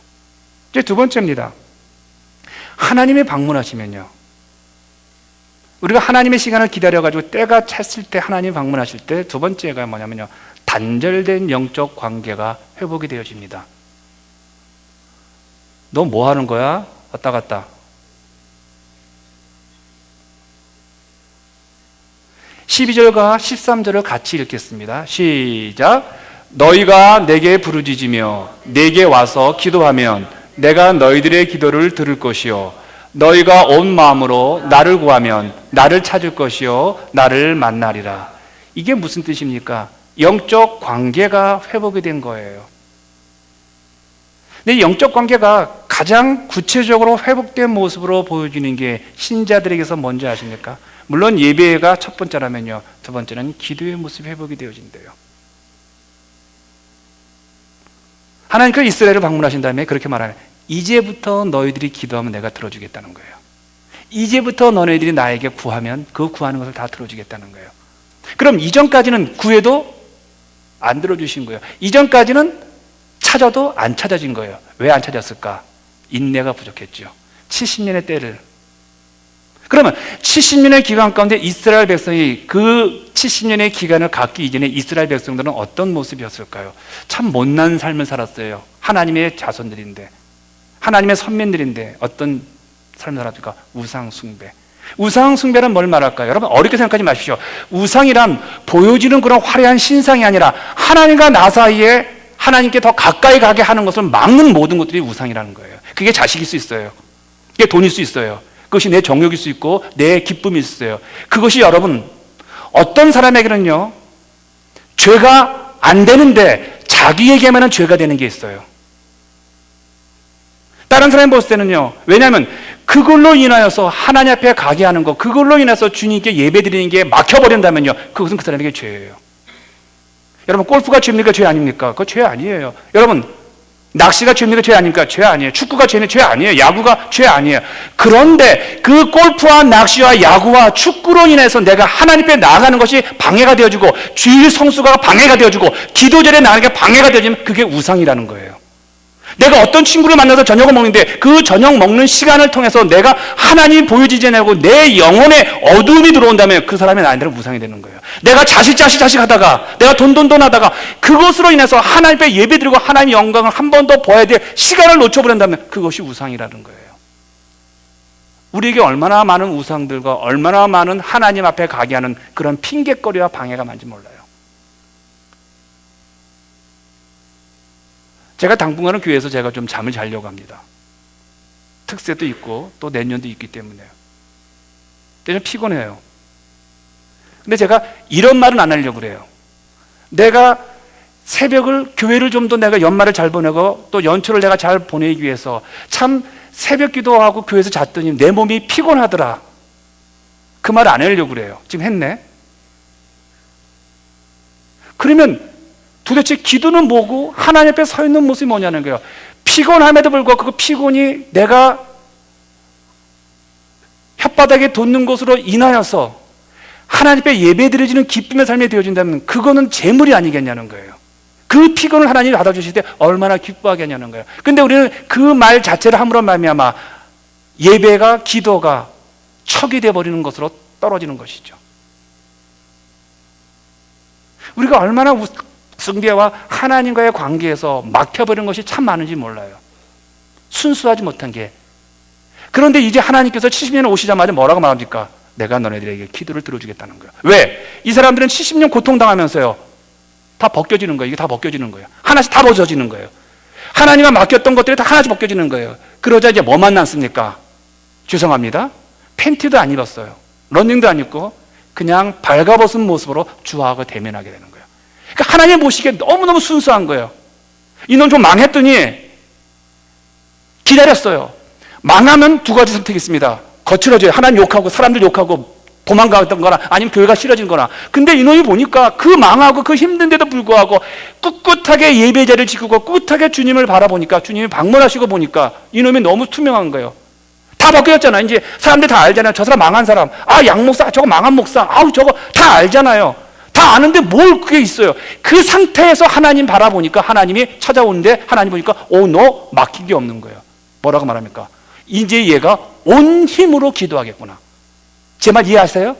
이제 두 번째입니다. 하나님의 방문하시면요, 우리가 하나님의 시간을 기다려가지고 때가 찼을 때 하나님 방문하실 때 두 번째가 뭐냐면요, 단절된 영적 관계가 회복이 되어집니다. 너 뭐 하는 거야? 왔다 갔다. (12절과) (13절을) 같이 읽겠습니다. 시작. 너희가 내게 부르짖으며 내게 와서 기도하면 내가 너희들의 기도를 들을 것이요 너희가 온 마음으로 나를 구하면 나를 찾을 것이요 나를 만나리라. 이게 무슨 뜻입니까? 영적 관계가 회복이 된 거예요. 근데 영적 관계가 가장 구체적으로 회복된 모습으로 보여지는 게 신자들에게서 뭔지 아십니까? 물론 예배가 첫 번째라면요, 두 번째는 기도의 모습이 회복이 되어진대요. 하나님께서 이스라엘을 방문하신 다음에 그렇게 말하는, 이제부터 너희들이 기도하면 내가 들어주겠다는 거예요. 이제부터 너희들이 나에게 구하면 그 구하는 것을 다 들어주겠다는 거예요. 그럼 이전까지는 구해도 안 들어주신 거예요. 이전까지는 찾아도 안 찾아진 거예요. 왜 안 찾았을까? 인내가 부족했죠. 70년의 때를. 그러면 70년의 기간 가운데 이스라엘 백성이 그 70년의 기간을 갖기 이전에 이스라엘 백성들은 어떤 모습이었을까요? 참 못난 삶을 살았어요. 하나님의 자손들인데, 하나님의 선민들인데 어떤 삶을 살았을까? 우상 숭배. 우상 숭배란 뭘 말할까요? 여러분 어렵게 생각하지 마십시오. 우상이란 보여지는 그런 화려한 신상이 아니라 하나님과 나 사이에 하나님께 더 가까이 가게 하는 것을 막는 모든 것들이 우상이라는 거예요. 그게 자식일 수 있어요. 그게 돈일 수 있어요. 그것이 내 정욕일 수 있고 내 기쁨일 수 있어요. 그것이 여러분 어떤 사람에게는요, 죄가 안 되는데 자기에게만은 죄가 되는 게 있어요. 다른 사람이 봤을 때는요, 왜냐하면 그걸로 인하여서 하나님 앞에 가게 하는 것, 그걸로 인해서 주님께 예배드리는 게 막혀버린다면요, 그것은 그 사람에게 죄예요. 여러분 골프가 죄입니까? 죄 아닙니까? 그거 죄 아니에요. 여러분 낚시가 죄입니까? 죄 아닙니까? 죄 아니에요. 축구가 죄는 죄 아니에요. 야구가 죄 아니에요. 그런데 그 골프와 낚시와 야구와 축구로 인해서 내가 하나님 앞에 나아가는 것이 방해가 되어지고 주일 성수가 방해가 되어지고 기도절에 나가는 게 방해가 되어지면 그게 우상이라는 거예요. 내가 어떤 친구를 만나서 저녁을 먹는데 그 저녁 먹는 시간을 통해서 내가 하나님 보여지지 않고 내 영혼에 어두움이 들어온다면 그 사람이 나한테는 우상이 되는 거예요. 내가 자식 하다가 내가 돈 하다가 그것으로 인해서 하나님 앞에 예배드리고 하나님의 영광을 한 번 더 보아야 될 시간을 놓쳐버린다면 그것이 우상이라는 거예요. 우리에게 얼마나 많은 우상들과 얼마나 많은 하나님 앞에 가게 하는 그런 핑계거리와 방해가 많은지 몰라요. 제가 당분간은 교회에서 제가 좀 잠을 자려고 합니다. 특세도 있고 또 내년도 있기 때문에요. 근데 좀 피곤해요. 근데 제가 이런 말은 안 하려고 그래요. 내가 새벽을, 교회를 좀 더 내가 연말을 잘 보내고 또 연초를 내가 잘 보내기 위해서 참 새벽 기도하고 교회에서 잤더니 내 몸이 피곤하더라. 그 말을 안 하려고 그래요. 지금 했네. 그러면 도대체 기도는 뭐고 하나님 앞에 서 있는 모습이 뭐냐는 거예요. 피곤함에도 불구하고 그 피곤이 내가 혓바닥에 돋는 것으로 인하여서 하나님 앞에 예배드려지는 기쁨의 삶이 되어진다면 그거는 재물이 아니겠냐는 거예요. 그 피곤을 하나님이 받아주실 때 얼마나 기뻐하겠냐는 거예요. 근데 우리는 그 말 자체를 함으로 말미암아 예배가, 기도가 척이 되어버리는 것으로 떨어지는 것이죠. 우리가 얼마나 숭배와 하나님과의 관계에서 막혀버린 것이 참 많은지 몰라요. 순수하지 못한 게. 그런데 이제 하나님께서 70년 오시자마자 뭐라고 말합니까? 내가 너네들에게 기도를 들어주겠다는 거예요. 왜? 이 사람들은 70년 고통당하면서요, 다 벗겨지는 거예요. 이게 다 벗겨지는 거예요. 하나씩 다 벗어지는 거예요. 하나님과 맡겼던 것들이 다 하나씩 벗겨지는 거예요. 그러자 이제 뭐만 남습니까? 죄송합니다, 팬티도 안 입었어요. 러닝도 안 입고 그냥 발가벗은 모습으로 주하고 대면하게 되는 거예요. 그러니까 하나님 보시기에 너무너무 순수한 거예요. 이놈 좀 망했더니 기다렸어요. 망하면 두 가지 선택이 있습니다. 거칠어져요. 하나님 욕하고 사람들 욕하고 도망가던 거나 아니면 교회가 싫어진 거나. 근데 이놈이 보니까 그 망하고 그 힘든데도 불구하고 꿋꿋하게 예배자를 지키고 꿋꿋하게 주님을 바라보니까, 주님이 방문하시고 보니까 이놈이 너무 투명한 거예요. 다 바뀌었잖아요. 이제 사람들 다 알잖아요. 저 사람 망한 사람, 아 양목사, 저거 망한 목사, 아우 저거 다 알잖아요. 다 아는데 뭘 그게 있어요. 그 상태에서 하나님 바라보니까 하나님이 찾아오는데 하나님 보니까 너 막힌 게 없는 거예요. 뭐라고 말합니까? 이제 얘가 온 힘으로 기도하겠구나. 제 말 이해하세요?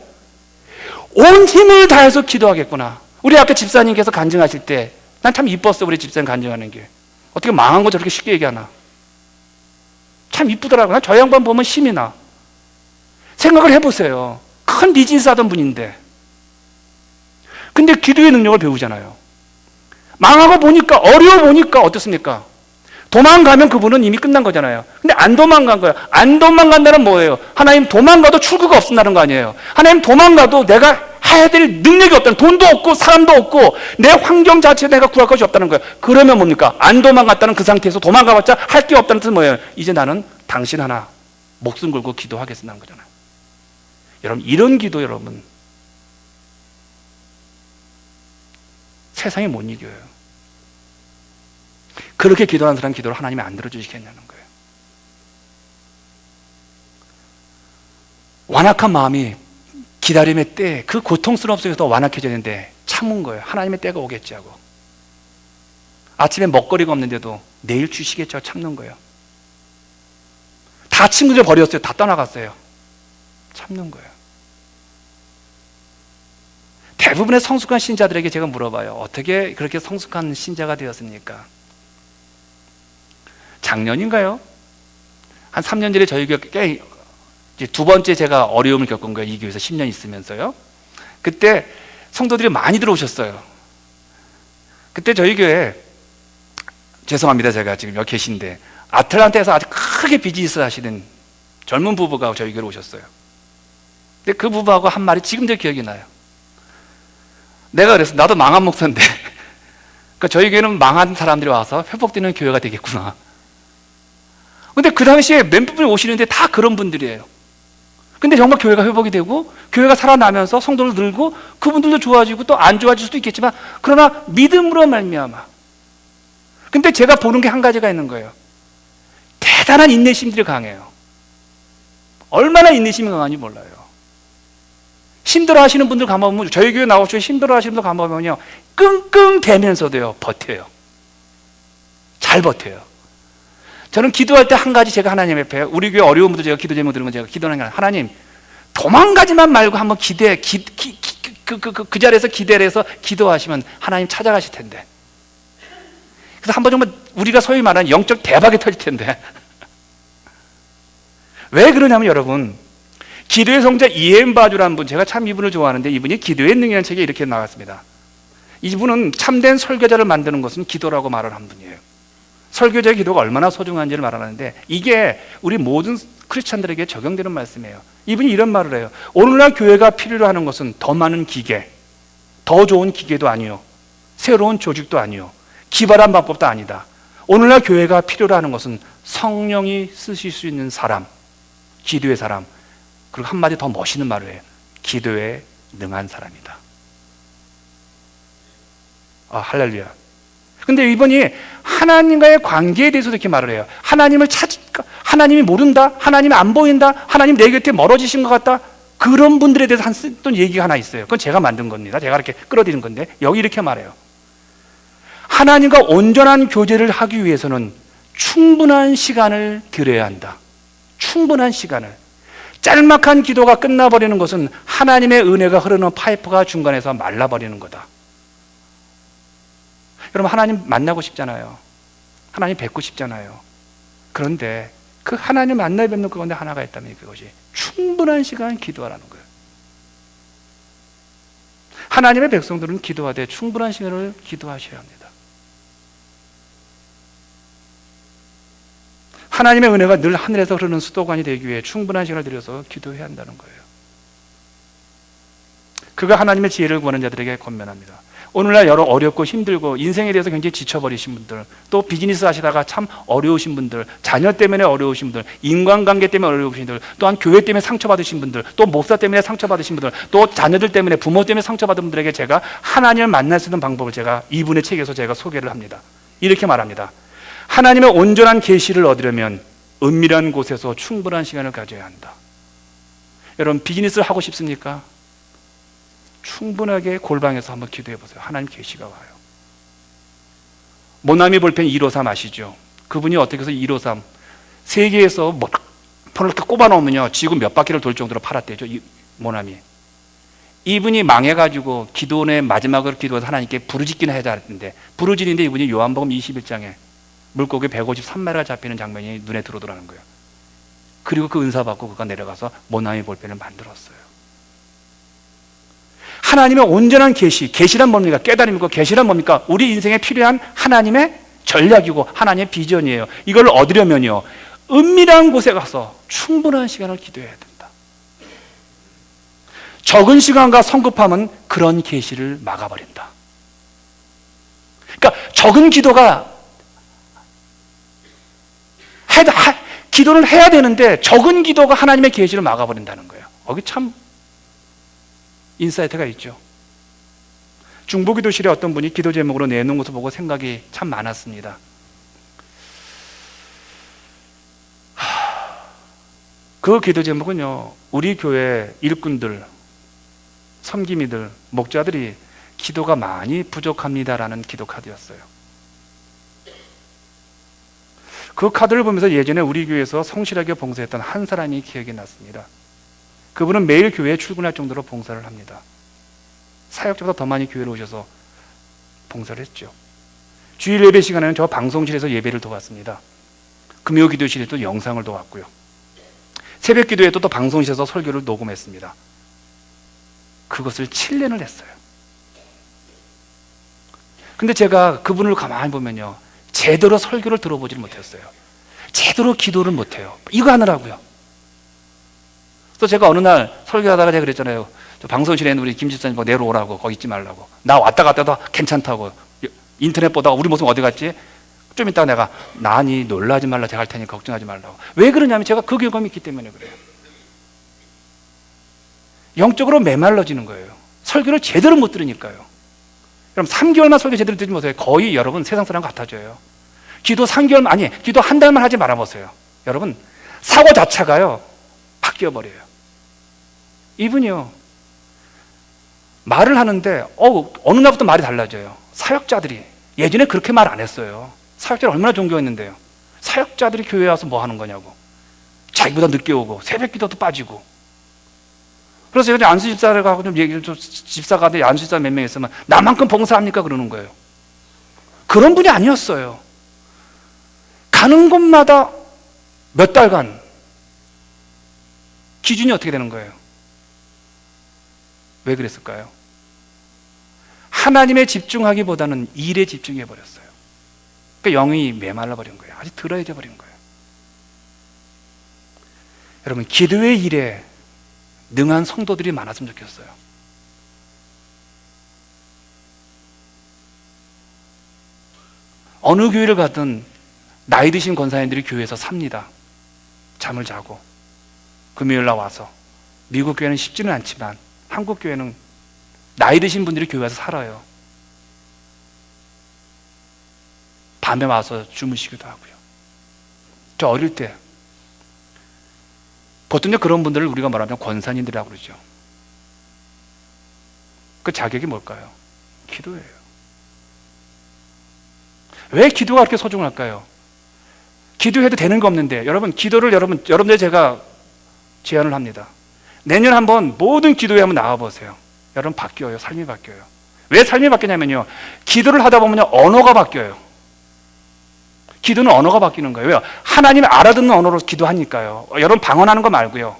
온 힘을 다해서 기도하겠구나. 우리 아까 집사님께서 간증하실 때 난 참 이뻤어. 우리 집사님 간증하는 게 어떻게 망한 거 저렇게 쉽게 얘기하나. 참 이쁘더라고요. 저 양반 보면 힘이 나. 생각을 해보세요. 큰 비즈니스 하던 분인데 근데 기도의 능력을 배우잖아요. 망하고 보니까, 어려워 보니까 어떻습니까? 도망가면 그분은 이미 끝난 거잖아요. 근데 안 도망간 거예요. 안 도망간다는 뭐예요? 하나님 도망가도 출구가 없다는 거 아니에요. 하나님 도망가도 내가 해야 될 능력이 없다는, 돈도 없고 사람도 없고 내 환경 자체에 내가 구할 것이 없다는 거예요. 그러면 뭡니까? 안 도망갔다는 그 상태에서 도망가봤자 할 게 없다는 뜻은 뭐예요? 이제 나는 당신 하나 목숨 걸고 기도하겠다는 거잖아요. 여러분, 이런 기도 여러분 세상에 못 이겨요. 그렇게 기도하는 사람 기도를 하나님이 안 들어주시겠냐는 거예요. 완악한 마음이 기다림의 때, 그 고통스러움 속에서 완악해지는데 참은 거예요. 하나님의 때가 오겠지 하고. 아침에 먹거리가 없는데도 내일 주시겠지 하고 참는 거예요. 다 친구들 버렸어요. 다 떠나갔어요. 참는 거예요. 대부분의 성숙한 신자들에게 제가 물어봐요. 어떻게 그렇게 성숙한 신자가 되었습니까? 작년인가요? 한 3년 전에 저희 교회 이제 두 번째 제가 어려움을 겪은 거예요. 이 교회에서 10년 있으면서요. 그때 성도들이 많이 들어오셨어요. 그때 저희 교회, 죄송합니다, 제가 지금 여기 계신데, 아틀란타에서 아주 크게 비즈니스 하시는 젊은 부부가 저희 교회로 오셨어요. 근데 그 부부하고 한 말이 지금도 기억이 나요. 내가 그랬어. 나도 망한 목사인데 그러니까 저희 교회는 망한 사람들이 와서 회복되는 교회가 되겠구나. 근데 그 당시에 몇 분이 오시는데 다 그런 분들이에요. 근데 정말 교회가 회복이 되고 교회가 살아나면서 성도를 늘고 그분들도 좋아지고 또 안 좋아질 수도 있겠지만, 그러나 믿음으로 말미암아. 근데 제가 보는 게 한 가지가 있는 거예요. 대단한 인내심들이 강해요. 얼마나 인내심이 강한지 몰라요. 힘들어 하시는 분들 가보면, 저희 교회 나오셔서 힘들어 하시는 분들 가보면요, 끙끙대면서도요 버텨요. 잘 버텨요. 저는 기도할 때 한 가지 제가 하나님 앞에, 우리 교회 어려운 분들 제가 기도 제목 들으면 제가 기도하는 게 아니라, 하나님 도망가지만 말고 한번 그 자리에서 기대를 해서 기도하시면 하나님 찾아가실 텐데. 그래서 한번 정말 우리가 소위 말하는 영적 대박이 터질 텐데. 왜 그러냐면 여러분, 기도의 성자 이엠 바주라는 분, 제가 참 이분을 좋아하는데, 이분이 기도의 능력이라는 책에 이렇게 나왔습니다. 이분은 참된 설교자를 만드는 것은 기도라고 말을 한 분이에요. 설교자의 기도가 얼마나 소중한지를 말하는데 이게 우리 모든 크리스찬들에게 적용되는 말씀이에요. 이분이 이런 말을 해요. 오늘날 교회가 필요로 하는 것은 더 많은 기계, 더 좋은 기계도 아니요, 새로운 조직도 아니요, 기발한 방법도 아니다. 오늘날 교회가 필요로 하는 것은 성령이 쓰실 수 있는 사람, 기도의 사람, 그리고 한마디 더 멋있는 말을 해요. 기도에 능한 사람이다. 아, 할렐루야. 근데 이분이 하나님과의 관계에 대해서도 이렇게 말을 해요. 하나님이 모른다? 하나님이 안 보인다? 하나님 내 곁에 멀어지신 것 같다? 그런 분들에 대해서 한 얘기가 하나 있어요. 그건 제가 만든 겁니다. 제가 이렇게 끌어들인 건데 여기 이렇게 말해요. 하나님과 온전한 교제를 하기 위해서는 충분한 시간을 들여야 한다. 충분한 시간을. 짤막한 기도가 끝나버리는 것은 하나님의 은혜가 흐르는 파이프가 중간에서 말라버리는 거다. 여러분, 하나님 만나고 싶잖아요. 하나님 뵙고 싶잖아요. 그런데 그 하나님 만나 뵙는 가운데 하나가 있다면 그것이 충분한 시간 기도하라는 거예요. 하나님의 백성들은 기도하되 충분한 시간을 기도하셔야 합니다. 하나님의 은혜가 늘 하늘에서 흐르는 수도관이 되기 위해 충분한 시간을 들여서 기도해야 한다는 거예요. 그가 하나님의 지혜를 구하는 자들에게 권면합니다. 오늘날 여러 어렵고 힘들고 인생에 대해서 굉장히 지쳐버리신 분들, 또 비즈니스 하시다가 참 어려우신 분들, 자녀 때문에 어려우신 분들, 인간관계 때문에 어려우신 분들, 또한 교회 때문에 상처받으신 분들, 또 목사 때문에 상처받으신 분들, 또 자녀들 때문에, 부모 때문에 상처받은 분들에게 제가 하나님을 만날 수 있는 방법을 제가 이분의 책에서 제가 소개를 합니다. 이렇게 말합니다. 하나님의 온전한 계시를 얻으려면 은밀한 곳에서 충분한 시간을 가져야 한다. 여러분, 비즈니스를 하고 싶습니까? 충분하게 골방에서 한번 기도해 보세요. 하나님 계시가 와요. 모나미 볼펜 153 아시죠? 그분이 어떻게 해서 153 세계에서 폰을 이렇게 꼽아 놓으면요 지구 몇 바퀴를 돌 정도로 팔았대죠. 이 모나미. 이분이 망해가지고 기도원의 마지막으로 기도해서 하나님께 부르짖기는 해야 했는데, 부르짖는데 이분이 요한복음 21장에 물고기 153마리가 잡히는 장면이 눈에 들어오더라는 거예요. 그리고 그 은사 받고 그가 내려가서 모나미 볼펜을 만들었어요. 하나님의 온전한 계시란 뭡니까? 깨달음이고, 계시란 뭡니까? 우리 인생에 필요한 하나님의 전략이고 하나님의 비전이에요. 이걸 얻으려면요 은밀한 곳에 가서 충분한 시간을 기도해야 된다. 적은 시간과 성급함은 그런 계시를 막아버린다. 그러니까 적은 기도가 기도를 해야 되는데 적은 기도가 하나님의 계시를 막아버린다는 거예요. 여기 참 인사이트가 있죠. 중보기도실에 어떤 분이 기도 제목으로 내놓은 것을 보고 생각이 참 많았습니다. 그 기도 제목은요, 우리 교회 일꾼들, 섬김이들, 목자들이 기도가 많이 부족합니다라는 기도 카드였어요. 그 카드를 보면서 예전에 우리 교회에서 성실하게 봉사했던 한 사람이 기억이 났습니다. 그분은 매일 교회에 출근할 정도로 봉사를 합니다. 사역자보다 더 많이 교회로 오셔서 봉사를 했죠. 주일 예배 시간에는 저 방송실에서 예배를 도왔습니다. 금요 기도실에도 영상을 도왔고요. 새벽 기도에도 또 방송실에서 설교를 녹음했습니다. 그것을 7년을 했어요. 근데 제가 그분을 가만히 보면요 제대로 설교를 들어보지를 못했어요. 제대로 기도를 못해요. 이거 하느라고요. 그래서 제가 어느 날 설교하다가 제가 그랬잖아요. 저 방송실에 있는 우리 김 집사님 내려오라고, 거기 있지 말라고. 나 왔다 갔다 해도 괜찮다고. 인터넷 보다가 우리 모습 어디 갔지? 좀 이따가 내가 나니 놀라지 말라, 제가 할 테니까 걱정하지 말라고. 왜 그러냐면 제가 그 경험이 있기 때문에 그래요. 영적으로 메말라지는 거예요. 설교를 제대로 못 들으니까요. 그럼 3개월만 설교 제대로 듣지 못해요. 거의 여러분 세상 사람 같아져요. 기도 3개월만, 아니 기도 한 달만 하지 말아보세요. 여러분 사고 자체가요 바뀌어버려요. 이분이요 말을 하는데 어느 날부터 말이 달라져요. 사역자들이 예전에 그렇게 말 안 했어요. 사역자를 얼마나 존경했는데요. 사역자들이 교회에 와서 뭐 하는 거냐고. 자기보다 늦게 오고 새벽 기도도 빠지고. 그래서 제가 안수 집사를 가고 좀 얘기를 좀, 집사가 안수 집사 몇 명 있으면 나만큼 봉사합니까? 그러는 거예요. 그런 분이 아니었어요. 가는 곳마다 몇 달간 기준이 어떻게 되는 거예요? 왜 그랬을까요? 하나님에 집중하기보다는 일에 집중해 버렸어요. 그러니까 영이 메말라 버린 거예요. 아주 드러져 버린 거예요. 여러분, 기도의 일에 능한 성도들이 많았으면 좋겠어요. 어느 교회를 가든 나이 드신 권사님들이 교회에서 삽니다. 잠을 자고 금요일 날 와서. 미국 교회는 쉽지는 않지만 한국 교회는 나이 드신 분들이 교회 와서 살아요. 밤에 와서 주무시기도 하고요. 저 어릴 때 보통 그런 분들을 우리가 말하면 권사님들이라고 그러죠. 그 자격이 뭘까요? 기도예요. 왜 기도가 그렇게 소중할까요? 기도해도 되는 거 없는데, 여러분, 기도를 여러분들 제가 제안을 합니다. 내년 한번 모든 기도회 한번 나와보세요. 여러분, 바뀌어요. 삶이 바뀌어요. 왜 삶이 바뀌냐면요, 기도를 하다 보면요, 언어가 바뀌어요. 기도는 언어가 바뀌는 거예요. 왜요? 하나님 알아듣는 언어로 기도하니까요. 여러분, 방언하는 거 말고요.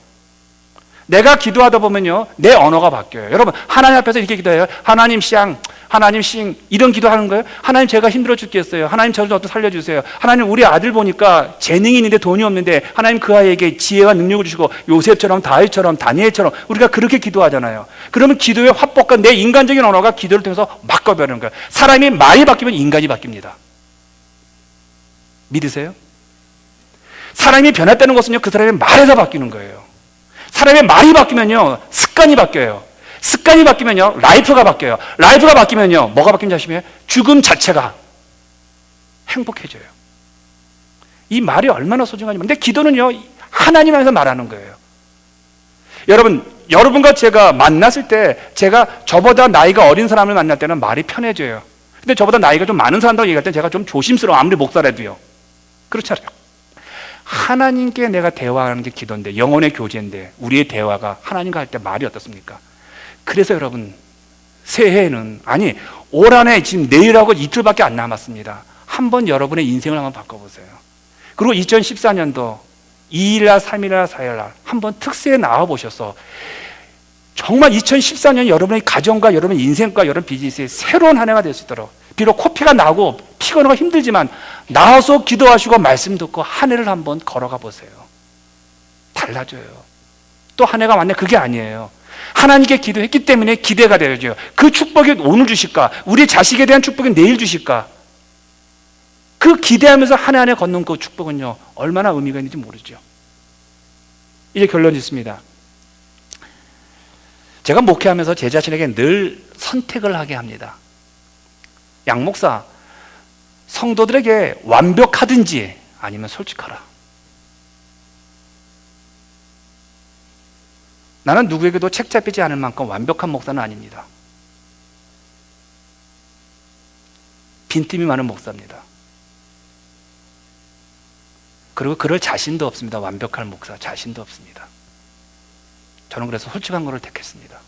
내가 기도하다 보면요, 내 언어가 바뀌어요. 여러분, 하나님 앞에서 이렇게 기도해요. 하나님 쌍, 하나님 싱, 이런 기도하는 거예요. 하나님, 제가 힘들어 죽겠어요. 하나님, 저를 좀 살려주세요. 하나님, 우리 아들 보니까 재능이 있는데 돈이 없는데 하나님 그 아이에게 지혜와 능력을 주시고 요셉처럼 다윗처럼 다니엘처럼, 우리가 그렇게 기도하잖아요. 그러면 기도의 화법과 내 인간적인 언어가 기도를 통해서 바꿔버리는 거예요. 사람이 말이 바뀌면 인간이 바뀝니다. 믿으세요? 사람이 변했다는 것은요, 그 사람의 말에서 바뀌는 거예요. 사람의 말이 바뀌면요, 습관이 바뀌어요. 습관이 바뀌면요, 라이프가 바뀌어요. 라이프가 바뀌면요, 뭐가 바뀐지 아시면 죽음 자체가 행복해져요. 이 말이 얼마나 소중하냐면, 근데 기도는요, 하나님 안에서 말하는 거예요. 여러분과 제가 만났을 때, 제가 저보다 나이가 어린 사람을 만날 때는 말이 편해져요. 근데 저보다 나이가 좀 많은 사람하고 얘기할 때 제가 좀 조심스러워. 아무리 목사라도요. 그렇잖아요. 하나님께 내가 대화하는 게 기도인데, 영혼의 교제인데, 우리의 대화가 하나님과 할 때 말이 어떻습니까? 그래서 여러분, 새해에는, 아니, 올 한해 지금 내일하고 이틀밖에 안 남았습니다. 한번 여러분의 인생을 한번 바꿔보세요. 그리고 2014년도 2일날, 3일날, 4일날 한번 특세에 나와보셔서 정말 2014년 여러분의 가정과 여러분의 인생과 여러분 비즈니스의 새로운 한 해가 될 수 있도록, 비록 코피가 나고 피곤하고 힘들지만 나와서 기도하시고 말씀 듣고 한 해를 한번 걸어가 보세요. 달라져요. 또 한 해가 왔네, 그게 아니에요. 하나님께 기도했기 때문에 기대가 되어져요. 그 축복이 오늘 주실까? 우리 자식에 대한 축복이 내일 주실까? 그 기대하면서 한 해 한 해 걷는 그 축복은요, 얼마나 의미가 있는지 모르죠. 이제 결론 짓습니다. 제가 목회하면서 제 자신에게 늘 선택을 하게 합니다. 양 목사, 성도들에게 완벽하든지 아니면 솔직하라. 나는 누구에게도 책 잡히지 않을 만큼 완벽한 목사는 아닙니다. 빈틈이 많은 목사입니다. 그리고 그럴 자신도 없습니다. 완벽한 목사 자신도 없습니다. 저는 그래서 솔직한 것을 택했습니다.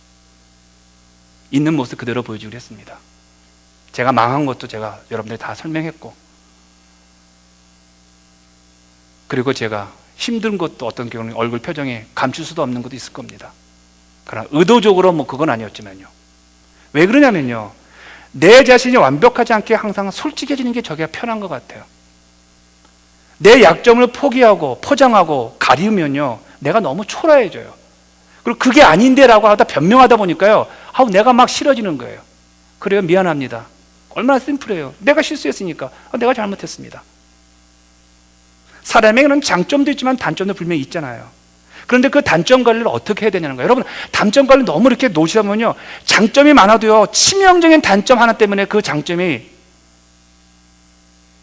있는 모습 그대로 보여주기로 했습니다. 제가 망한 것도 제가 여러분들이 다 설명했고, 그리고 제가 힘든 것도 어떤 경우는 얼굴 표정에 감출 수도 없는 것도 있을 겁니다. 그러나 의도적으로 그건 아니었지만요. 왜 그러냐면요, 내 자신이 완벽하지 않게 항상 솔직해지는 게 저게 편한 것 같아요. 내 약점을 포기하고 포장하고 가리우면요, 내가 너무 초라해져요. 그리고 그게 아닌데라고 하다 변명하다 보니까요, 내가 막 싫어지는 거예요. 그래요, 미안합니다. 얼마나 심플해요. 내가 실수했으니까 내가 잘못했습니다. 사람에게는 장점도 있지만 단점도 분명히 있잖아요. 그런데 그 단점 관리를 어떻게 해야 되냐는 거예요. 여러분, 단점 관리 너무 이렇게 놓으시다 보면요, 장점이 많아도요, 치명적인 단점 하나 때문에 그 장점이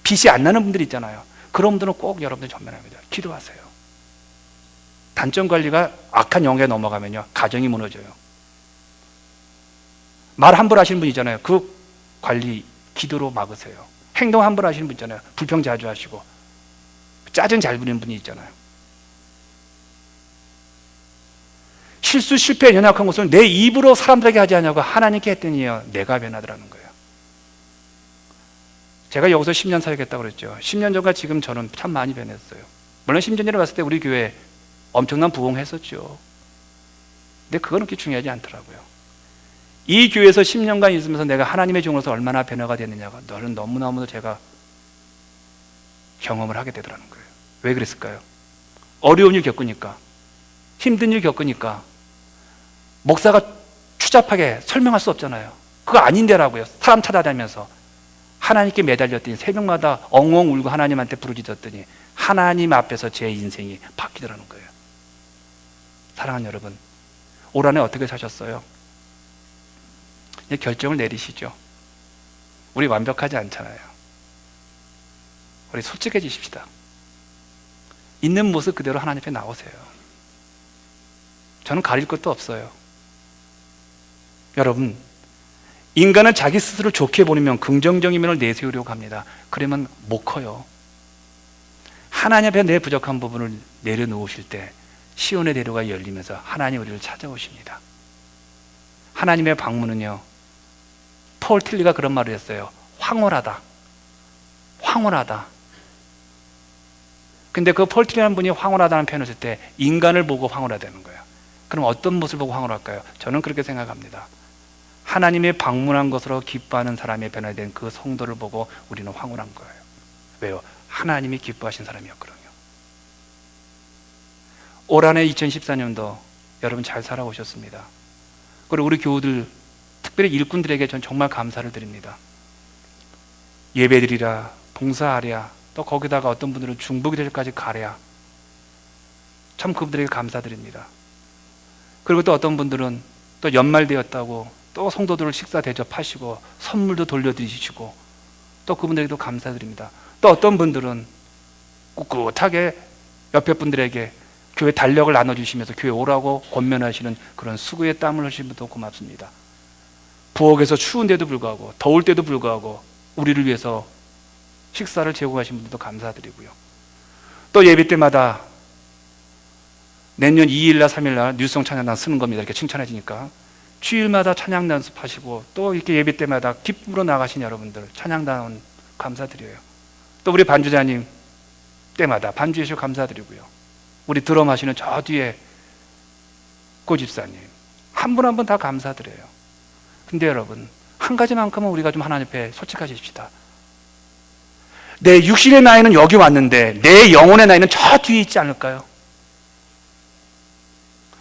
빛이 안 나는 분들이 있잖아요. 그런 분들은 꼭 여러분들 전면합니다. 기도하세요. 단점 관리가 악한 영역에 넘어가면요, 가정이 무너져요. 말 함부로 하시는 분 있잖아요. 그 관리 기도로 막으세요. 행동 함부로 하시는 분 있잖아요. 불평 자주 하시고 짜증 잘 부리는 분이 있잖아요. 실수, 실패, 연약한 것을 내 입으로 사람들에게 하지 않냐고 하나님께 했더니요, 내가 변하더라는 거예요. 제가 여기서 10년 사역했다고 그랬죠. 10년 전과 지금 저는 참 많이 변했어요. 물론 10년 전에 봤을 때 우리 교회 엄청난 부흥했었죠. 근데 그거는 그렇게 중요하지 않더라고요. 이 교회에서 10년간 있으면서 내가 하나님의 종으로서 얼마나 변화가 됐느냐가 너는 너무너무 제가 경험을 하게 되더라는 거예요. 왜 그랬을까요? 어려운 일 겪으니까, 힘든 일 겪으니까. 목사가 추잡하게 설명할 수 없잖아요. 그거 아닌데라고요. 사람 찾아다니면서 하나님께 매달렸더니 새벽마다 엉엉 울고 하나님한테 부르짖었더니 하나님 앞에서 제 인생이 바뀌더라는 거예요. 사랑하는 여러분, 올 한해 어떻게 사셨어요? 이제 결정을 내리시죠. 우리 완벽하지 않잖아요. 우리 솔직해지십시다. 있는 모습 그대로 하나님 앞에 나오세요. 저는 가릴 것도 없어요. 여러분, 인간은 자기 스스로 좋게 보이면 긍정적인 면을 내세우려고 합니다. 그러면 못 커요. 하나님 앞에 내 부족한 부분을 내려놓으실 때 시온의 대로가 열리면서 하나님 우리를 찾아오십니다. 하나님의 방문은요, 폴 틸리가 그런 말을 했어요. 황홀하다. 황홀하다. 근데 그 폴 틸리라는 분이 황홀하다는 표현을 쓸 때 인간을 보고 황홀하다는 거예요. 그럼 어떤 모습을 보고 황홀할까요? 저는 그렇게 생각합니다. 하나님의 방문한 것으로 기뻐하는 사람의 변화된 그 성도를 보고 우리는 황홀한 거예요. 왜요? 하나님이 기뻐하신 사람이었거든요. 올 한해 2014년도 여러분 잘 살아오셨습니다. 그리고 우리 교우들, 특별히 일꾼들에게 전 정말 감사를 드립니다. 예배드리라, 봉사하랴, 또 거기다가 어떤 분들은 중보기도까지 가랴. 참 그분들에게 감사드립니다. 그리고 또 어떤 분들은 또 연말 되었다고 또 성도들을 식사 대접하시고 선물도 돌려드리시고 또 그분들에게도 감사드립니다. 또 어떤 분들은 꿋꿋하게 옆에 분들에게 교회 달력을 나눠주시면서 교회 오라고 권면하시는 그런 수고에 땀을 흘리시는 분도 고맙습니다. 부엌에서 추운데도 불구하고 더울 때도 불구하고 우리를 위해서 식사를 제공하신 분들도 감사드리고요. 또 예배 때마다 내년 2일날 3일날 뉴스송 찬양단 쓰는 겁니다. 이렇게 칭찬해주니까 주일마다 찬양 연습하시고 또 이렇게 예배 때마다 기쁨으로 나가신 여러분들 찬양단 감사드려요. 또 우리 반주자님 때마다 반주해 주셔서 감사드리고요. 우리 드럼 하시는 저 뒤에 고집사님 한 분 한 분 다 감사드려요. 근데 여러분, 한 가지만큼은 우리가 좀 하나님 앞에 솔직하십시다. 내 육신의 나이는 여기 왔는데 내 영혼의 나이는 저 뒤에 있지 않을까요?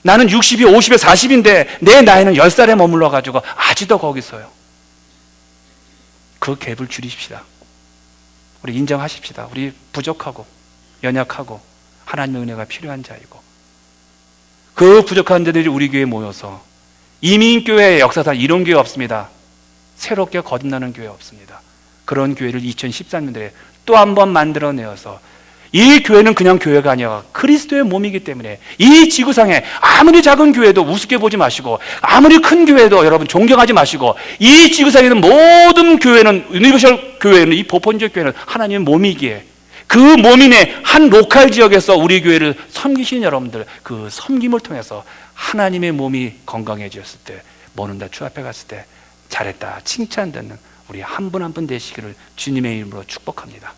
나는 60이 50에 40인데 내 나이는 10살에 머물러 가지고 아직도 거기 있어요. 그 갭을 줄이십시다. 우리 인정하십시다. 우리 부족하고 연약하고 하나님의 은혜가 필요한 자이고, 그 부족한 자들이 우리 교회에 모여서, 이민교회의 역사상 이런 교회 없습니다. 새롭게 거듭나는 교회 없습니다. 그런 교회를 2013년도에 또 한 번 만들어내어서, 이 교회는 그냥 교회가 아니라 그리스도의 몸이기 때문에 이 지구상에 아무리 작은 교회도 우습게 보지 마시고, 아무리 큰 교회도 여러분 존경하지 마시고, 이 지구상에 있는 모든 교회는, 유니버셜 교회는, 이 보편적 교회는 하나님의 몸이기에 그 몸인의 한 로컬 지역에서 우리 교회를 섬기시는 여러분들, 그 섬김을 통해서 하나님의 몸이 건강해졌을 때, 먼 다 주 앞에 갔을 때 잘했다 칭찬 듣는 우리 한 분 한 분 되시기를 주님의 이름으로 축복합니다.